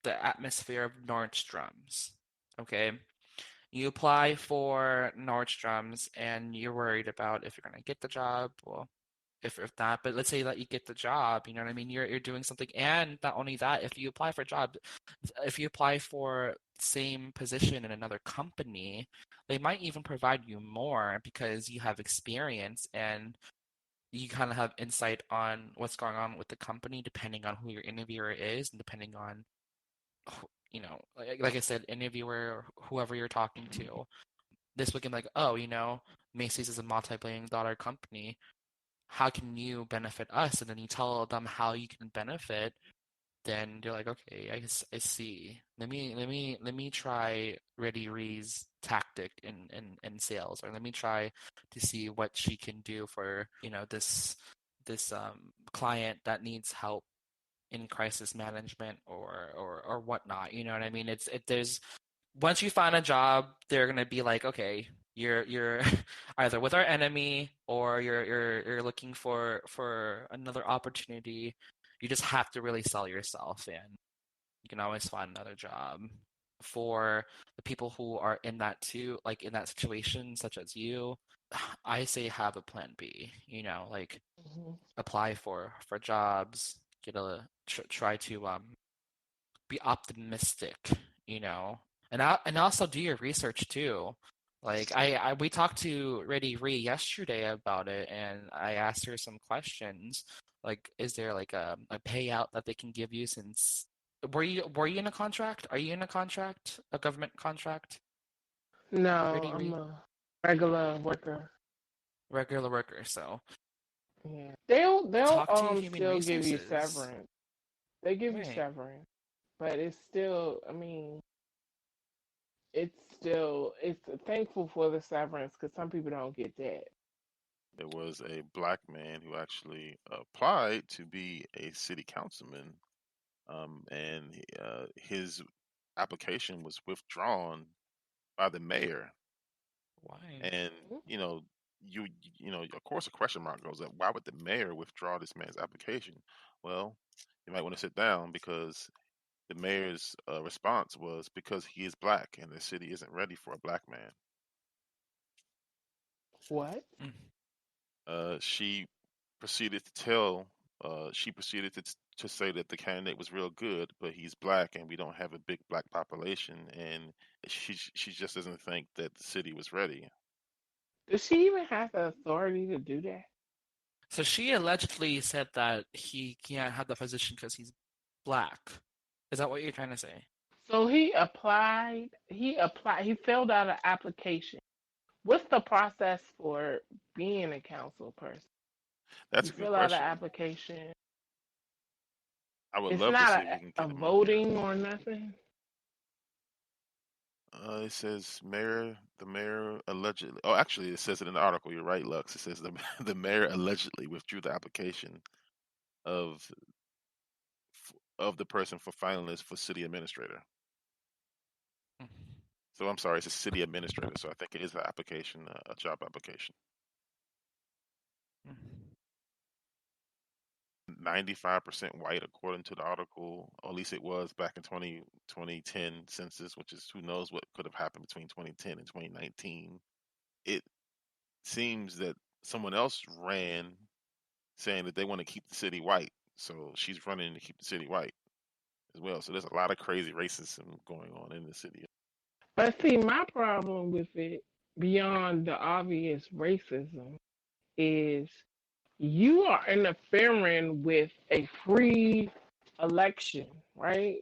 atmosphere of Nordstrom's, okay, you apply for Nordstrom's and you're worried about if you're gonna get the job. Well, if not, but let's say that you get the job, you know what I mean? You're doing something, and not only that, if you apply for same position in another company, they might even provide you more because you have experience and you kind of have insight on what's going on with the company, depending on who your interviewer is and depending on, like I said, interviewer, whoever you're talking to. This weekend, like, oh, Macy's is a multi-billion dollar company. How can you benefit us? And then you tell them how you can benefit. Then they're like, okay, I see. Let me try Ready Ree's tactic in sales, or let me try to see what she can do for this client that needs help in crisis management or whatnot. You know what I mean? There's once you find a job, they're gonna be like, okay, you're either with our enemy or you're looking for another opportunity. You just have to really sell yourself, and you can always find another job. For the people who are in that too, like in that situation, such as you, I say have a plan B. Like
Mhm.
apply for jobs, try to be optimistic, and also do your research too. Like we talked to Ready Ree yesterday about it, and I asked her some questions. Like, is there like a payout that they can give you since were you in a contract? Are you in a contract, a government contract?
No,
Ready
I'm
Ree,
a regular worker.
regular worker. So
Yeah. They'll
talk to human
still give you
resources.
severance. They give you
Right.
severance, but it's still, I mean, it's thankful for the severance because some people don't get that.
There was a black man who actually applied to be a city councilman, and his application was withdrawn by the mayor.
Why?
And you know, of course, a question mark goes up. Why would the mayor withdraw this man's application? Well, you might want to sit down because the mayor's response was because he is black and the city isn't ready for a black man.
What?
Mm.
She proceeded to tell. She proceeded to say that the candidate was real good, but he's black and we don't have a big black population, and she just doesn't think that the city was ready.
Does she even have the authority to do that?
So she allegedly said that he can't have the position because he's black. Is that what you're trying to say?
So he applied. He applied. He filled out an application. What's the process for being a council person?
That's
You
a good
fill out an
question.
application.
I would
It's
love to
not
see if we can
a
get him on here.
voting or nothing.
It says the mayor allegedly. Oh, actually, it says it in the article. You're right, Lux. It says the the mayor allegedly withdrew the application of of the person for finalist for city administrator.
Mm.
So I'm sorry, it's a city administrator. So I think it is an application, a job application.
Mm.
95% white, according to the article. Or at least it was back in 2010 census, which is who knows what could have happened between 2010 and 2019. It seems that someone else ran saying that they want to keep the city white. So she's running to keep the city white as well. So there's a lot of crazy racism going on in the city.
But see, my problem with it, beyond the obvious racism, is you are interfering with a free election, right?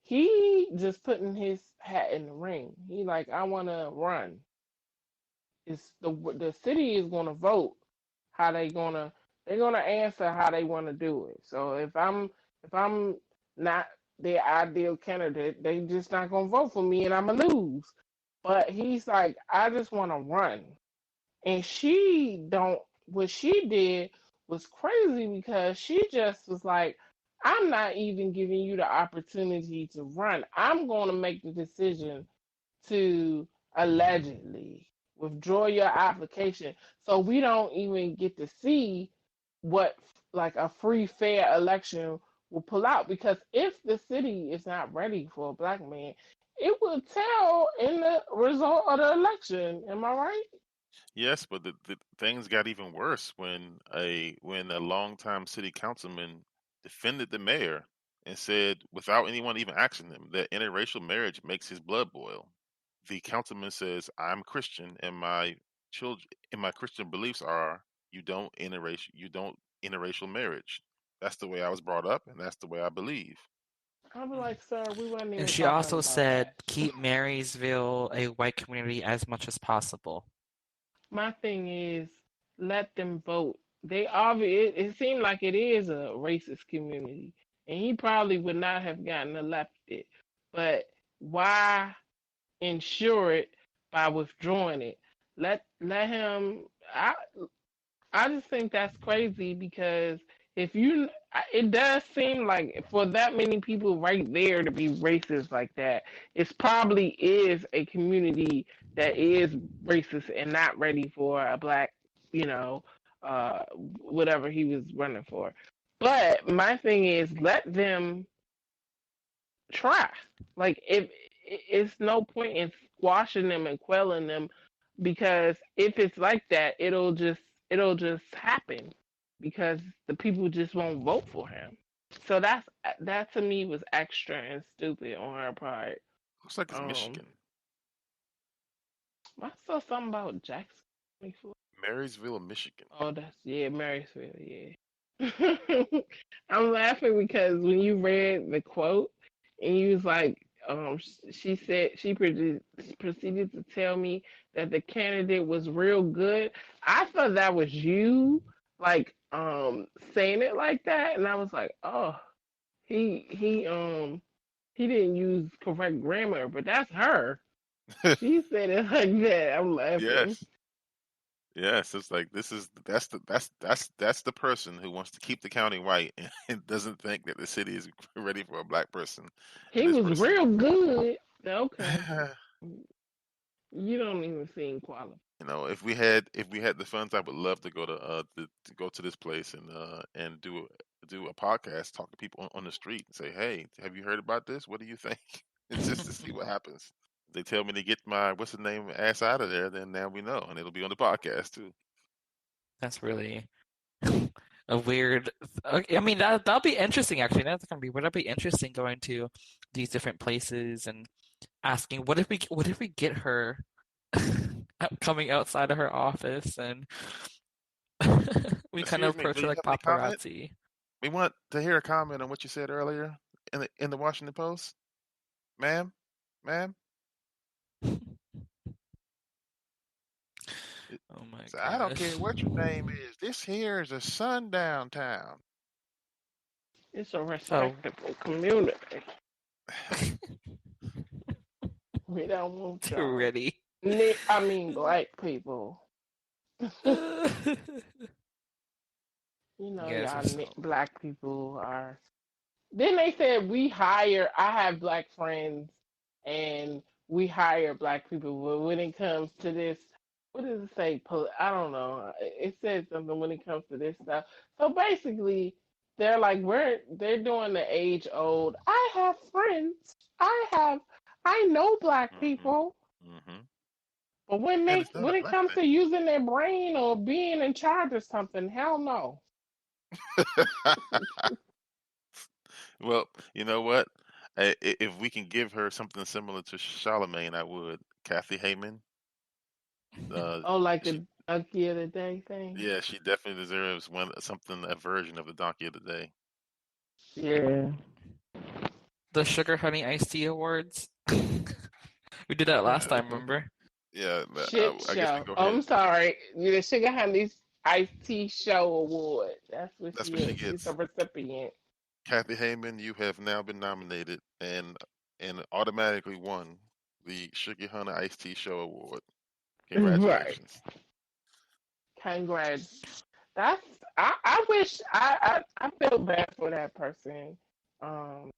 He just putting his hat in the ring. He like, I want to run. It's the city is going to vote how they're gonna answer how they want to do it. So if I'm not their ideal candidate, they just not gonna vote for me and I'm gonna lose. But he's like, I just want to run, and she don't. What she did was crazy because she just was like, I'm not even giving you the opportunity to run. I'm going to make the decision to allegedly withdraw your application so we don't even get to see what like a free fair election will pull out, because if the city is not ready for a black man, it will tell in the result of the election. Am I right?
Yes, but the things got even worse when a longtime city councilman defended the mayor and said, without anyone even asking him, that interracial marriage makes his blood boil. The councilman says, "I'm Christian, and my children and my Christian beliefs are you don't interracial marriage. That's the way I was brought up, and that's the way I believe."
I'll be like, sir, we weren't
And
even
she
talking
also
about
said,
that.
keep Marysville a white community as much as possible.
My thing is, let them vote. They obviously it seemed like it is a racist community, and he probably would not have gotten elected. But why ensure it by withdrawing it? Let him. I just think that's crazy because if you, it does seem like for that many people right there to be racist like that, it's probably is a community that is racist and not ready for a black, you know, whatever he was running for. But my thing is, let them try. Like if it's no point in squashing them and quelling them, because if it's like that, it'll just happen because the people just won't vote for him. So that to me was extra and stupid on her part.
Looks like it's
Um,
Michigan,
I saw something about Jackson.
Marysville, Michigan.
Oh, that's yeah, Marysville, yeah. I'm laughing because when you read the quote and you was like, she said proceeded to tell me that the candidate was real good. I thought that was you, like, saying it like that, and I was like, oh, he didn't use correct grammar, but that's her. She said it like that. I'm laughing.
Yes. Yes, it's like that's the person who wants to keep the county white and doesn't think that the city is ready for a black person. And
He
this
was
person,
real good. Okay. You don't even seem qualified.
if we had the funds, I would love to go to go to this place and do a podcast, talk to people on the street, and say, "Hey, have you heard about this? What do you think?" It's just to see what happens. They tell me to get my what's the name ass out of there, then now we know, and it'll be on the podcast too.
That's really a weird. Okay, I mean, that'll be interesting. Actually, that's gonna be. Would that be interesting going to these different places and asking, what if we get her coming outside of her office and we kind of
Excuse me,
approach
do
her
you
like
have any comment?
paparazzi?
We want to hear a comment on what you said earlier in the Washington Post, ma'am, ma'am.
Oh my
So I don't
gosh.
care what your name is. This here is a sundown town.
It's a
Oh.
respectable community. We don't want
Too
y'all.
ready.
I mean, black people.
You guys are
Y'all
so.
black people are. Then they said we hire. I have black friends, and we hire black people. But when it comes to this, what does it say? I don't know. It says something when it comes to this stuff. So basically, they're like they're doing the age old. I have friends. I know black
Mm-hmm.
people.
Mm-hmm.
But when
And it's not
when
a
it
black
comes to using their brain or being in charge of something, hell no.
thing. Well, you know what? If we can give her something similar to Charlemagne, I would. Kathy Heyman.
Oh, like
She,
the Donkey of the Day thing.
yeah, she definitely deserves a version of the Donkey of the Day.
Yeah.
The Sugar Honey Iced Tea Awards. We did that last time, remember?
Yeah,
Shit
I guess we
show.
go
Oh,
ahead.
I'm sorry. The Sugar Honey's Iced Tea Show Award. That's what
That's
she
what she
is. She's a
gets.
recipient.
Kathy Heyman, you have now been nominated and automatically won the Sugar Honey Iced Tea Show Award.
Right.
Congratulations.
Congrats. That's I wish I feel bad for that person. Um,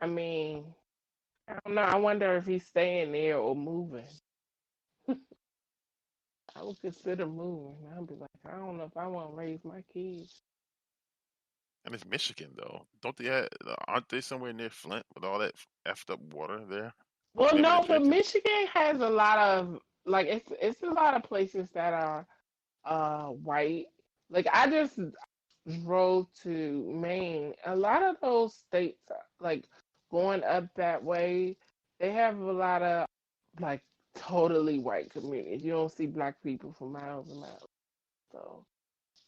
I mean, I don't know. I wonder if he's staying there or moving. I would consider moving. I'd be like, I don't know if I want to raise my kids.
And it's Michigan though. Don't they aren't they somewhere near Flint with all that effed up water there?
Well,
Maybe they're
no, but
drinking.
Michigan has a lot of like it's a lot of places that are white. Like I just drove to Maine. A lot of those states, like going up that way, they have a lot of like totally white communities. You don't see black people for miles and miles. So,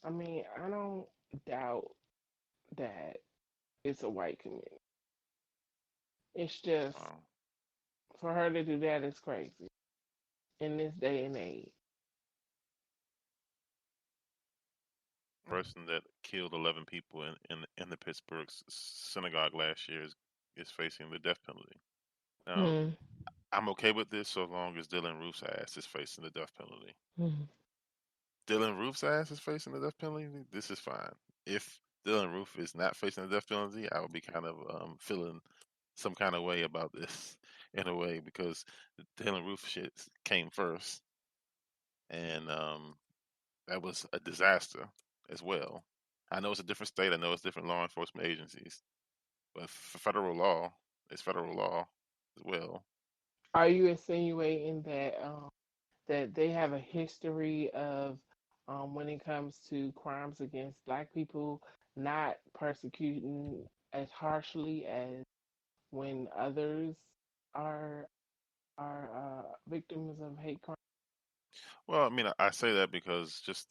I mean, I don't doubt that it's a white community. It's just
Um,
for her to do that is crazy in this day and age.
person that killed 11 people in the Pittsburgh synagogue last year is facing the death penalty. Now,
Hmm.
I'm okay with this so long as Dylan Roof's ass is facing the death penalty.
Hmm.
Dylan Roof's ass is facing the death penalty. This is fine. If Dylan Roof is not facing the death penalty, I would be kind of feeling some kind of way about this in a way because the Dylan Roof shit came first, and that was a disaster as well. I know it's a different state. I know it's different law enforcement agencies, but federal law is federal law as well.
Are you insinuating that they have a history of when it comes to crimes against black people, not persecuting as harshly as when others are victims of hate crime?
Well, I mean, I say that because just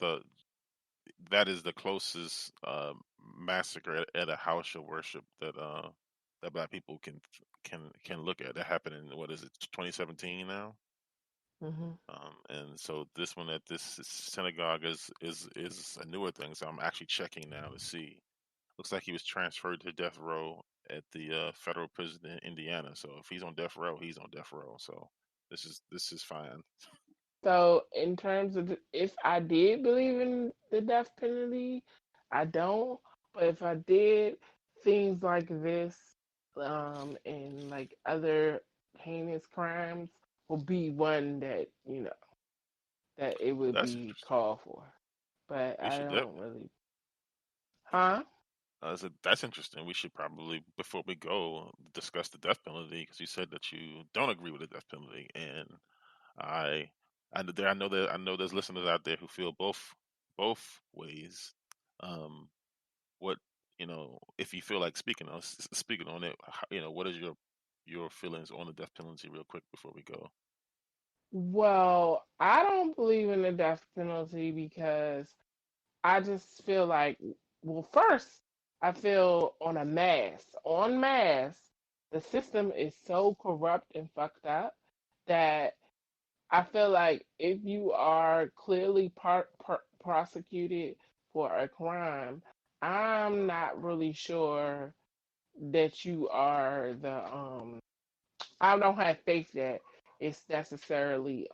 that is the closest massacre at a house of worship that black people can look at. That happened in what is it, 2017 now?
Hmm.
And so this one at this synagogue is a newer thing. So I'm actually checking now to see. Looks like he was transferred to death row at the federal prison in Indiana. So if he's on death row, he's on death row. So this is fine.
So, in terms of if I did believe in the death penalty, I don't. But if I did, things like this, and like other heinous crimes, will be one that that it would
That's
be
interesting.
called for. But
We
I
should
don't really, huh?
So that's interesting. We should probably, before we go, discuss the death penalty because you said that you don't agree with the death penalty, and I, I know there's listeners out there who feel both ways. Um, what if you feel like speaking on it, what is your feelings on the death penalty, real quick, before we go?
Well, I don't believe in the death penalty because I just feel like, well, first, I feel on mass, the system is so corrupt and fucked up that I feel like if you are clearly prosecuted for a crime, I'm not really sure that you are I don't have faith that it's necessarily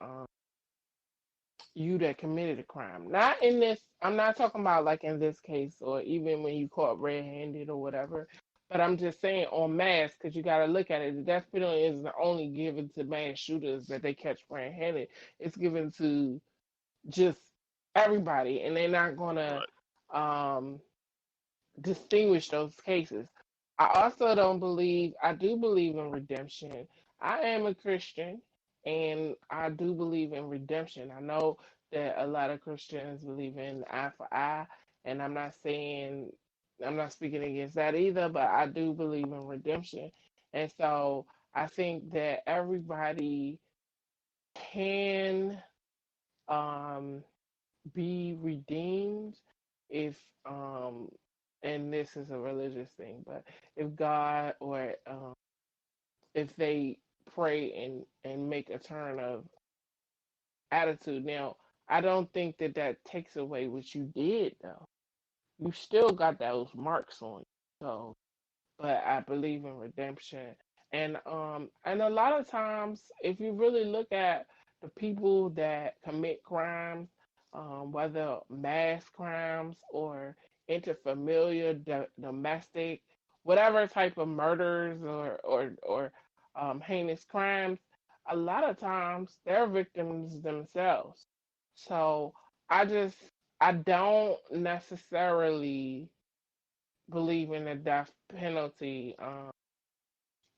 you that committed a crime. Not in this, I'm not talking about like in this case or even when you caught red handed or whatever, but I'm just saying on mass because you got to look at it. The death penalty isn't only given to mass shooters that they catch red handed, it's given to just everybody, and they're not going to
Right.
um, distinguish those cases. I do believe in redemption. I am a Christian and I do believe in redemption. I know that a lot of Christians believe in eye for eye, and I'm not speaking against that either, but I do believe in redemption. And so I think that everybody can um, be redeemed if and this is a religious thing, but if God or if they pray and make a turn of attitude. Now, I don't think that that takes away what you did though. You still got those marks on you. So, but I believe in redemption. And a lot of times if you really look at the people that commit crimes, whether mass crimes or interfamiliar, domestic, whatever type of murders or heinous crimes, a lot of times they're victims themselves. So I just I don't necessarily believe in the death penalty.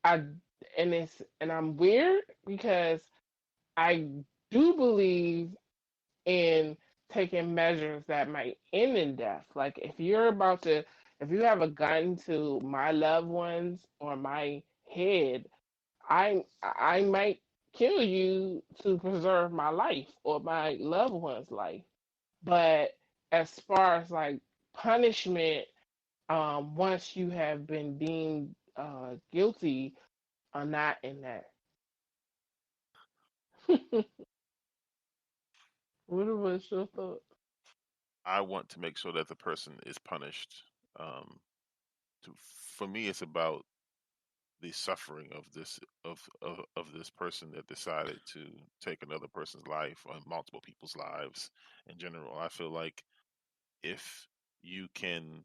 I and I'm weird because I do believe in taking measures that might end in death. Like if you have a gun to my loved ones or my head, I might kill you to preserve my life or my loved one's life. But as far as like punishment, once you have been deemed guilty, are not in that. What was your thought?
I want to make sure that the person is punished. Um, for me, it's about the suffering of this person that decided to take another person's life or multiple people's lives in general. I feel like if you can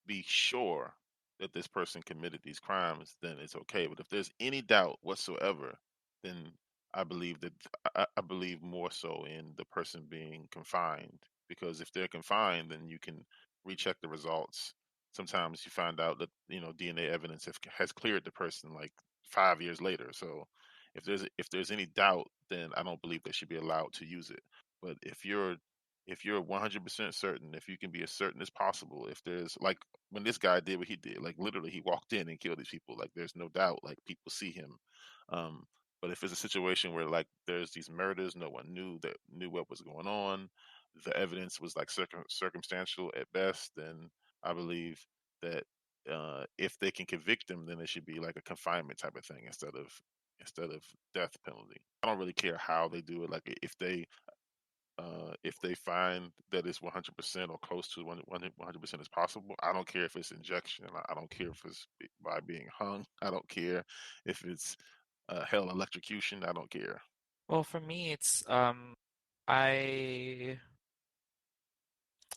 be sure that this person committed these crimes, then it's okay. But if there's any doubt whatsoever, then I believe more so in the person being confined, because if they're confined, then you can recheck the results. Sometimes you find out that DNA evidence has cleared the person like 5 years later. So if there's any doubt, then I don't believe they should be allowed to use it. But if you're 100% certain, if you can be as certain as possible, if there's like when this guy did what he did, like literally he walked in and killed these people, like there's no doubt, like people see him. Um, but if it's a situation where like there's these murders, no one knew what was going on, the evidence was like circumstantial at best, then I believe that if they can convict him, then it should be like a confinement type of thing instead of death penalty. I don't really care how they do it. Like if they find that it's 100% or close to 100% as possible, I don't care if it's injection. I don't care if it's by being hung. I don't care if it's hell electrocution. I don't care.
Well, for me, it's I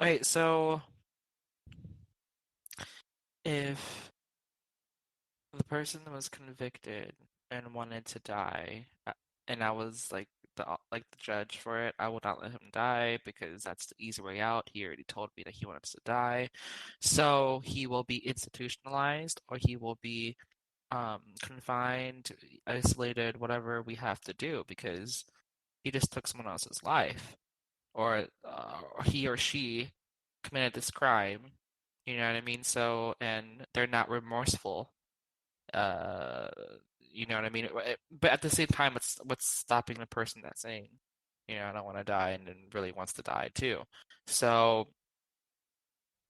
wait. So if the person was convicted and wanted to die, and I was like the judge for it, I would not let him die because that's the easy way out. He already told me that he wants to die, so he will be institutionalized or he will be confined, isolated, whatever we have to do because he just took someone else's life or he or she committed this crime. You know what I mean? So, and they're not remorseful. Uh, you know what I mean? But at the same time, what's stopping the person that's saying, I don't want to die and then really wants to die too. So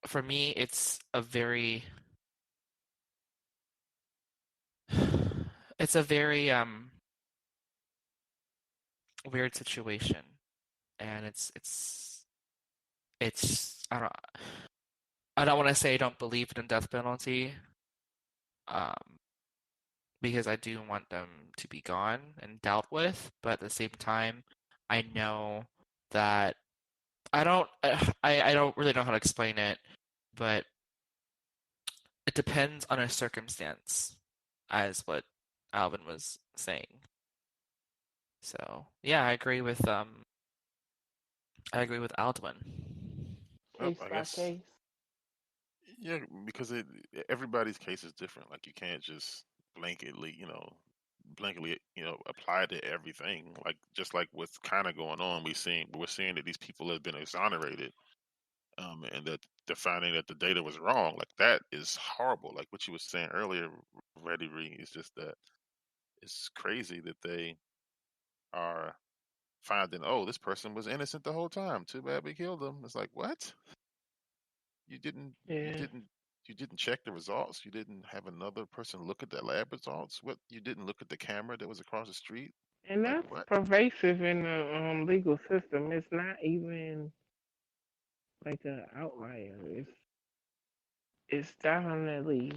for me, it's a very weird situation, and it's I don't want to say I don't believe in the death penalty, um, because I do want them to be gone and dealt with, but at the same time, I know that I don't really know how to explain it, but it depends on a circumstance, as what Alvin was saying. So yeah, I agree with Aldwin.
Well,
Case
I
by
guess
case.
yeah, because everybody's case is different. Like you can't just blanketly, blanketly, apply it to everything. Like just like what's kind of going on, we're seeing that these people have been exonerated, and that they're finding that the data was wrong. Like that is horrible. Like what you were saying earlier, Reddy Reed, is just that it's crazy that they are finding, oh, this person was innocent the whole time. Too bad we killed them. It's like what? You didn't you
Yeah.
didn't you didn't check the results. You didn't have another person look at the lab results. What, you didn't look at the camera that was across the street?
And
Like
that's
what?
pervasive in the legal system. It's not even like an outlier. It's definitely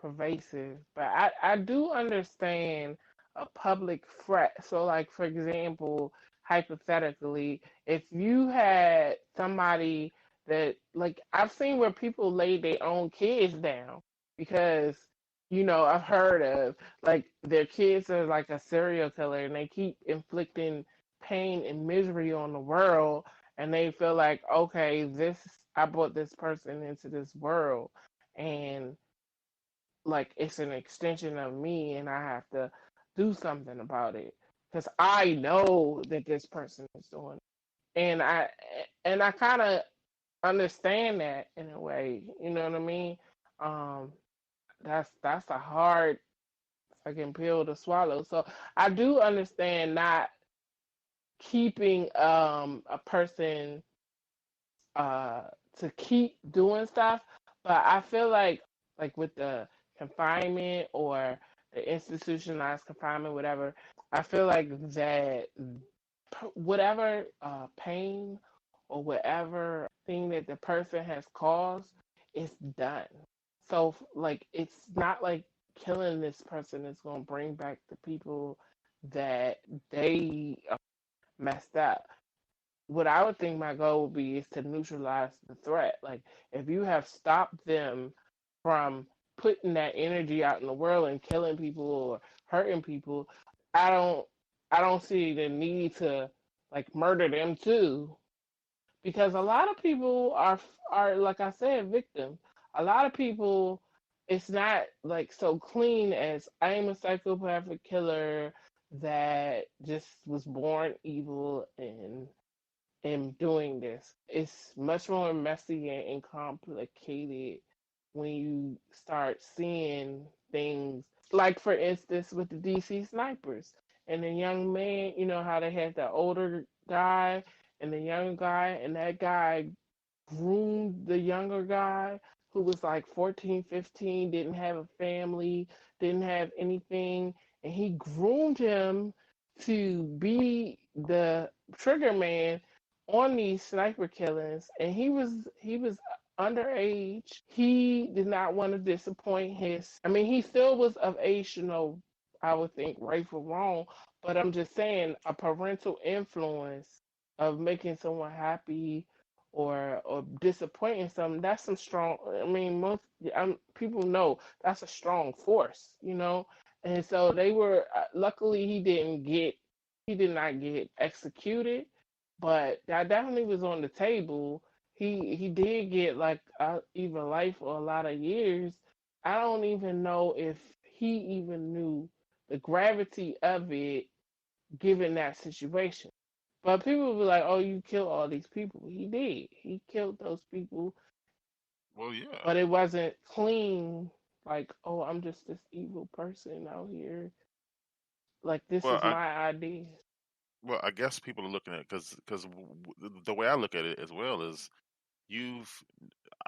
pervasive. But I do understand a public threat. So like for example, hypothetically, if you had somebody that, like, I've seen where people lay their own kids down because, I've heard of, like, their kids are like a serial killer and they keep inflicting pain and misery on the world, and they feel like, okay, I brought this person into this world, and like it's an extension of me, and I have to do something about it because I know that this person is doing it. And I kind of understand that in a way, you know what I mean? Um, that's a hard fucking pill to swallow. So I do understand not keeping a person to keep doing stuff, but I feel like with the confinement or the institutionalized confinement, whatever, I feel like that whatever pain or whatever thing that the person has caused is done. So like it's not like killing this person is going to bring back the people that they messed up. What I would think my goal would be is to neutralize the threat. Like if you have stopped them from putting that energy out in the world and killing people or hurting people, I don't I don't see the need to like murder them too, because a lot of people are like I said, victims. A lot of people, it's not like so clean as I am a psychopathic killer that just was born evil and am doing this. It's much more messy and complicated when you start seeing things like, for instance, with the DC snipers and the young man, how they had the older guy and the younger guy, and that guy groomed the younger guy who was like 14, 15, didn't have a family, didn't have anything, and he groomed him to be the trigger man on these sniper killings, and he was underage. He did not want to disappoint he still was of age, I would think, right or wrong, but I'm just saying a parental influence of making someone happy or disappointing something, that's some strong, most people know that's a strong force. And so they were, luckily he did not get executed, but that definitely was on the table. He did get like either life or a lot of years. I don't even know if he even knew the gravity of it given that situation. But people will be like, "Oh, you killed all these people." He did. He killed those people,
Well, yeah.
but it wasn't clean. Like, "Oh, I'm just this evil person out here. Like, this
Well,
is my idea."
I guess people are looking at it because the way I look at it as well is you've.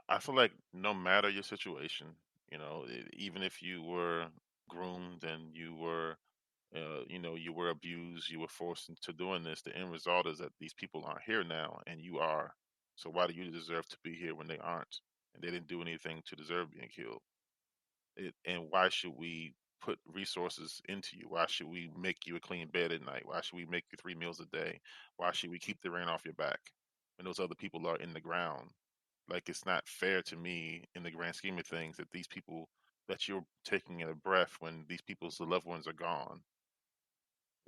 I feel like no matter your situation, even if you were groomed and you were abused, you were forced into doing this. The end result is that these people aren't here now, and you are. So why do you deserve to be here when they aren't, and they didn't do anything to deserve being killed? And why should we put resources into you? Why should we make you a clean bed at night? Why should we make you 3 meals a day? Why should we keep the rain off your back when those other people are in the ground? Like, it's not fair to me in the grand scheme of things that these people, that you're taking a breath when these people's loved ones are gone.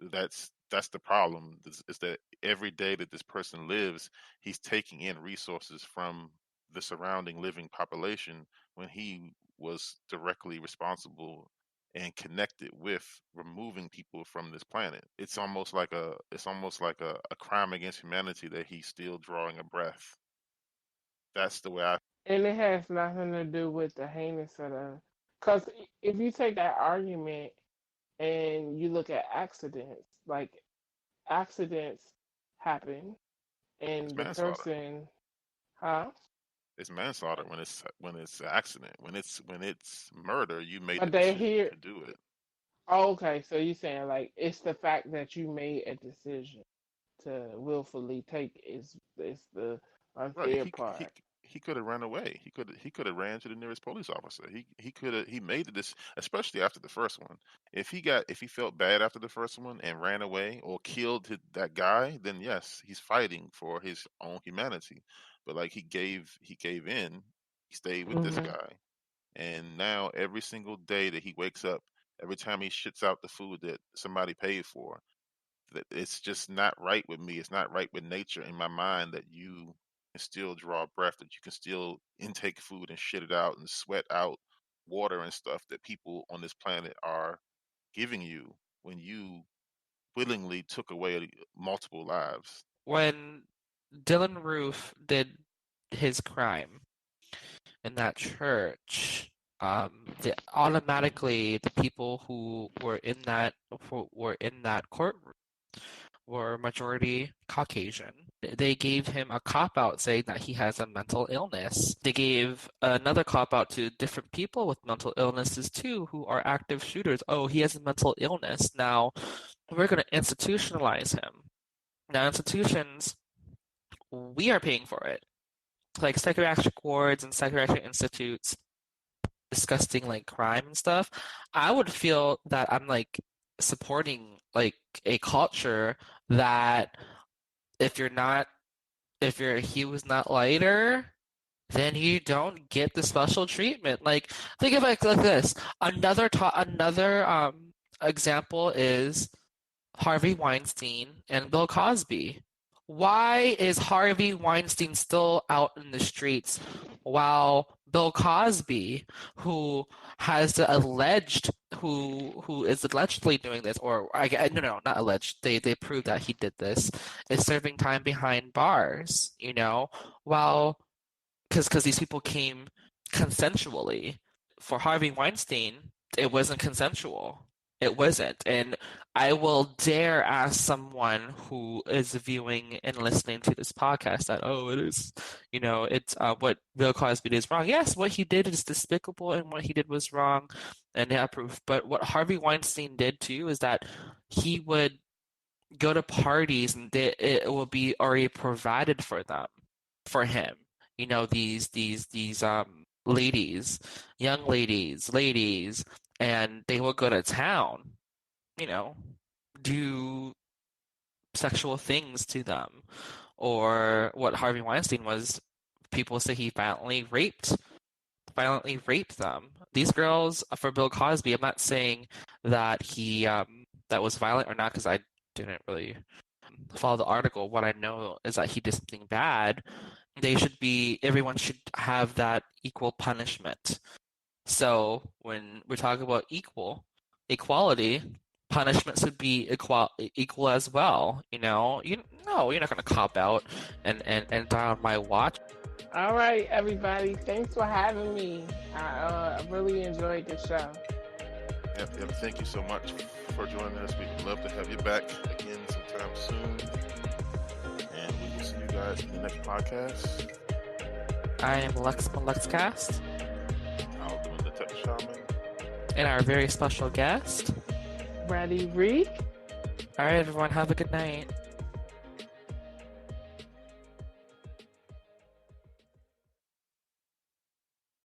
That's the problem, is that every day that this person lives, he's taking in resources from the surrounding living population when he was directly responsible and connected with removing people from this planet. It's almost like a crime against humanity that he's still drawing a breath. That's the way I.
And it has nothing to do with the heinous of the. Because if you take that argument and you look at accidents, like accidents happen,
It's
and the
manslaughter.
person, huh?
It's manslaughter when it's an accident. When it's murder, you made the
But they're
decision
here.
to do it.
Oh, okay, so you're saying like it's the fact that you made a decision to willfully take is the
Right.
unfair part.
he could have run away. He could have ran to the nearest police officer. He made this, especially after the first one. If he felt bad after the first one and ran away or killed that guy, then yes, he's fighting for his own humanity. But like he gave in. He stayed with this
Mhm.
guy, and now every single day that he wakes up, every time he shits out the food that somebody paid for, that it's just not right with me. It's not right with nature in my mind that you can still draw breath, that you can still intake food and shit it out and sweat out water and stuff that people on this planet are giving you when you willingly took away multiple lives.
When Dylan Roof did his crime in that church, automatically the people who were in that courtroom were majority Caucasian. They gave him a cop-out saying that he has a mental illness. They gave another cop-out to different people with mental illnesses too, who are active shooters. Oh, he has a mental illness. Now, we're going to institutionalize him. Now, institutions, we are paying for it. Like psychiatric wards and psychiatric institutes discussing like crime and stuff. I would feel that I'm like supporting like a culture that if your hue is not lighter, then you don't get the special treatment. Like think of it like this. Another example is Harvey Weinstein and Bill Cosby. Why is Harvey Weinstein still out in the streets while Bill Cosby, who is allegedly doing this, or no, not alleged. They proved that he did this, is serving time behind bars. While because these people came consensually. For Harvey Weinstein, it wasn't consensual. It wasn't. And I will dare ask someone who is viewing and listening to this podcast that, it is, it's what Bill Cosby did is wrong. Yes, what he did is despicable and what he did was wrong and they approve. But what Harvey Weinstein did too is that he would go to parties and it will be already provided for him. These ladies, young ladies, and they will go to town, do sexual things to them. Or what Harvey Weinstein was, people say he violently raped them. These girls, for Bill Cosby, I'm not saying that he that was violent or not, because I didn't really follow the article. What I know is that he did something bad. Everyone should have that equal punishment. So when we're talking about equality, punishment should be equal as well. You're not going to cop out and die on my watch.
All right, everybody. Thanks for having me. I really enjoyed the show.
Yep. Thank you so much for joining us. We'd love to have you back again sometime soon. And we will see you guys in the next podcast.
I am Lex from LexCast.
I'll do the Tech Shaman.
And our very special guest,
Brady Reed.
All right, everyone. Have a good night.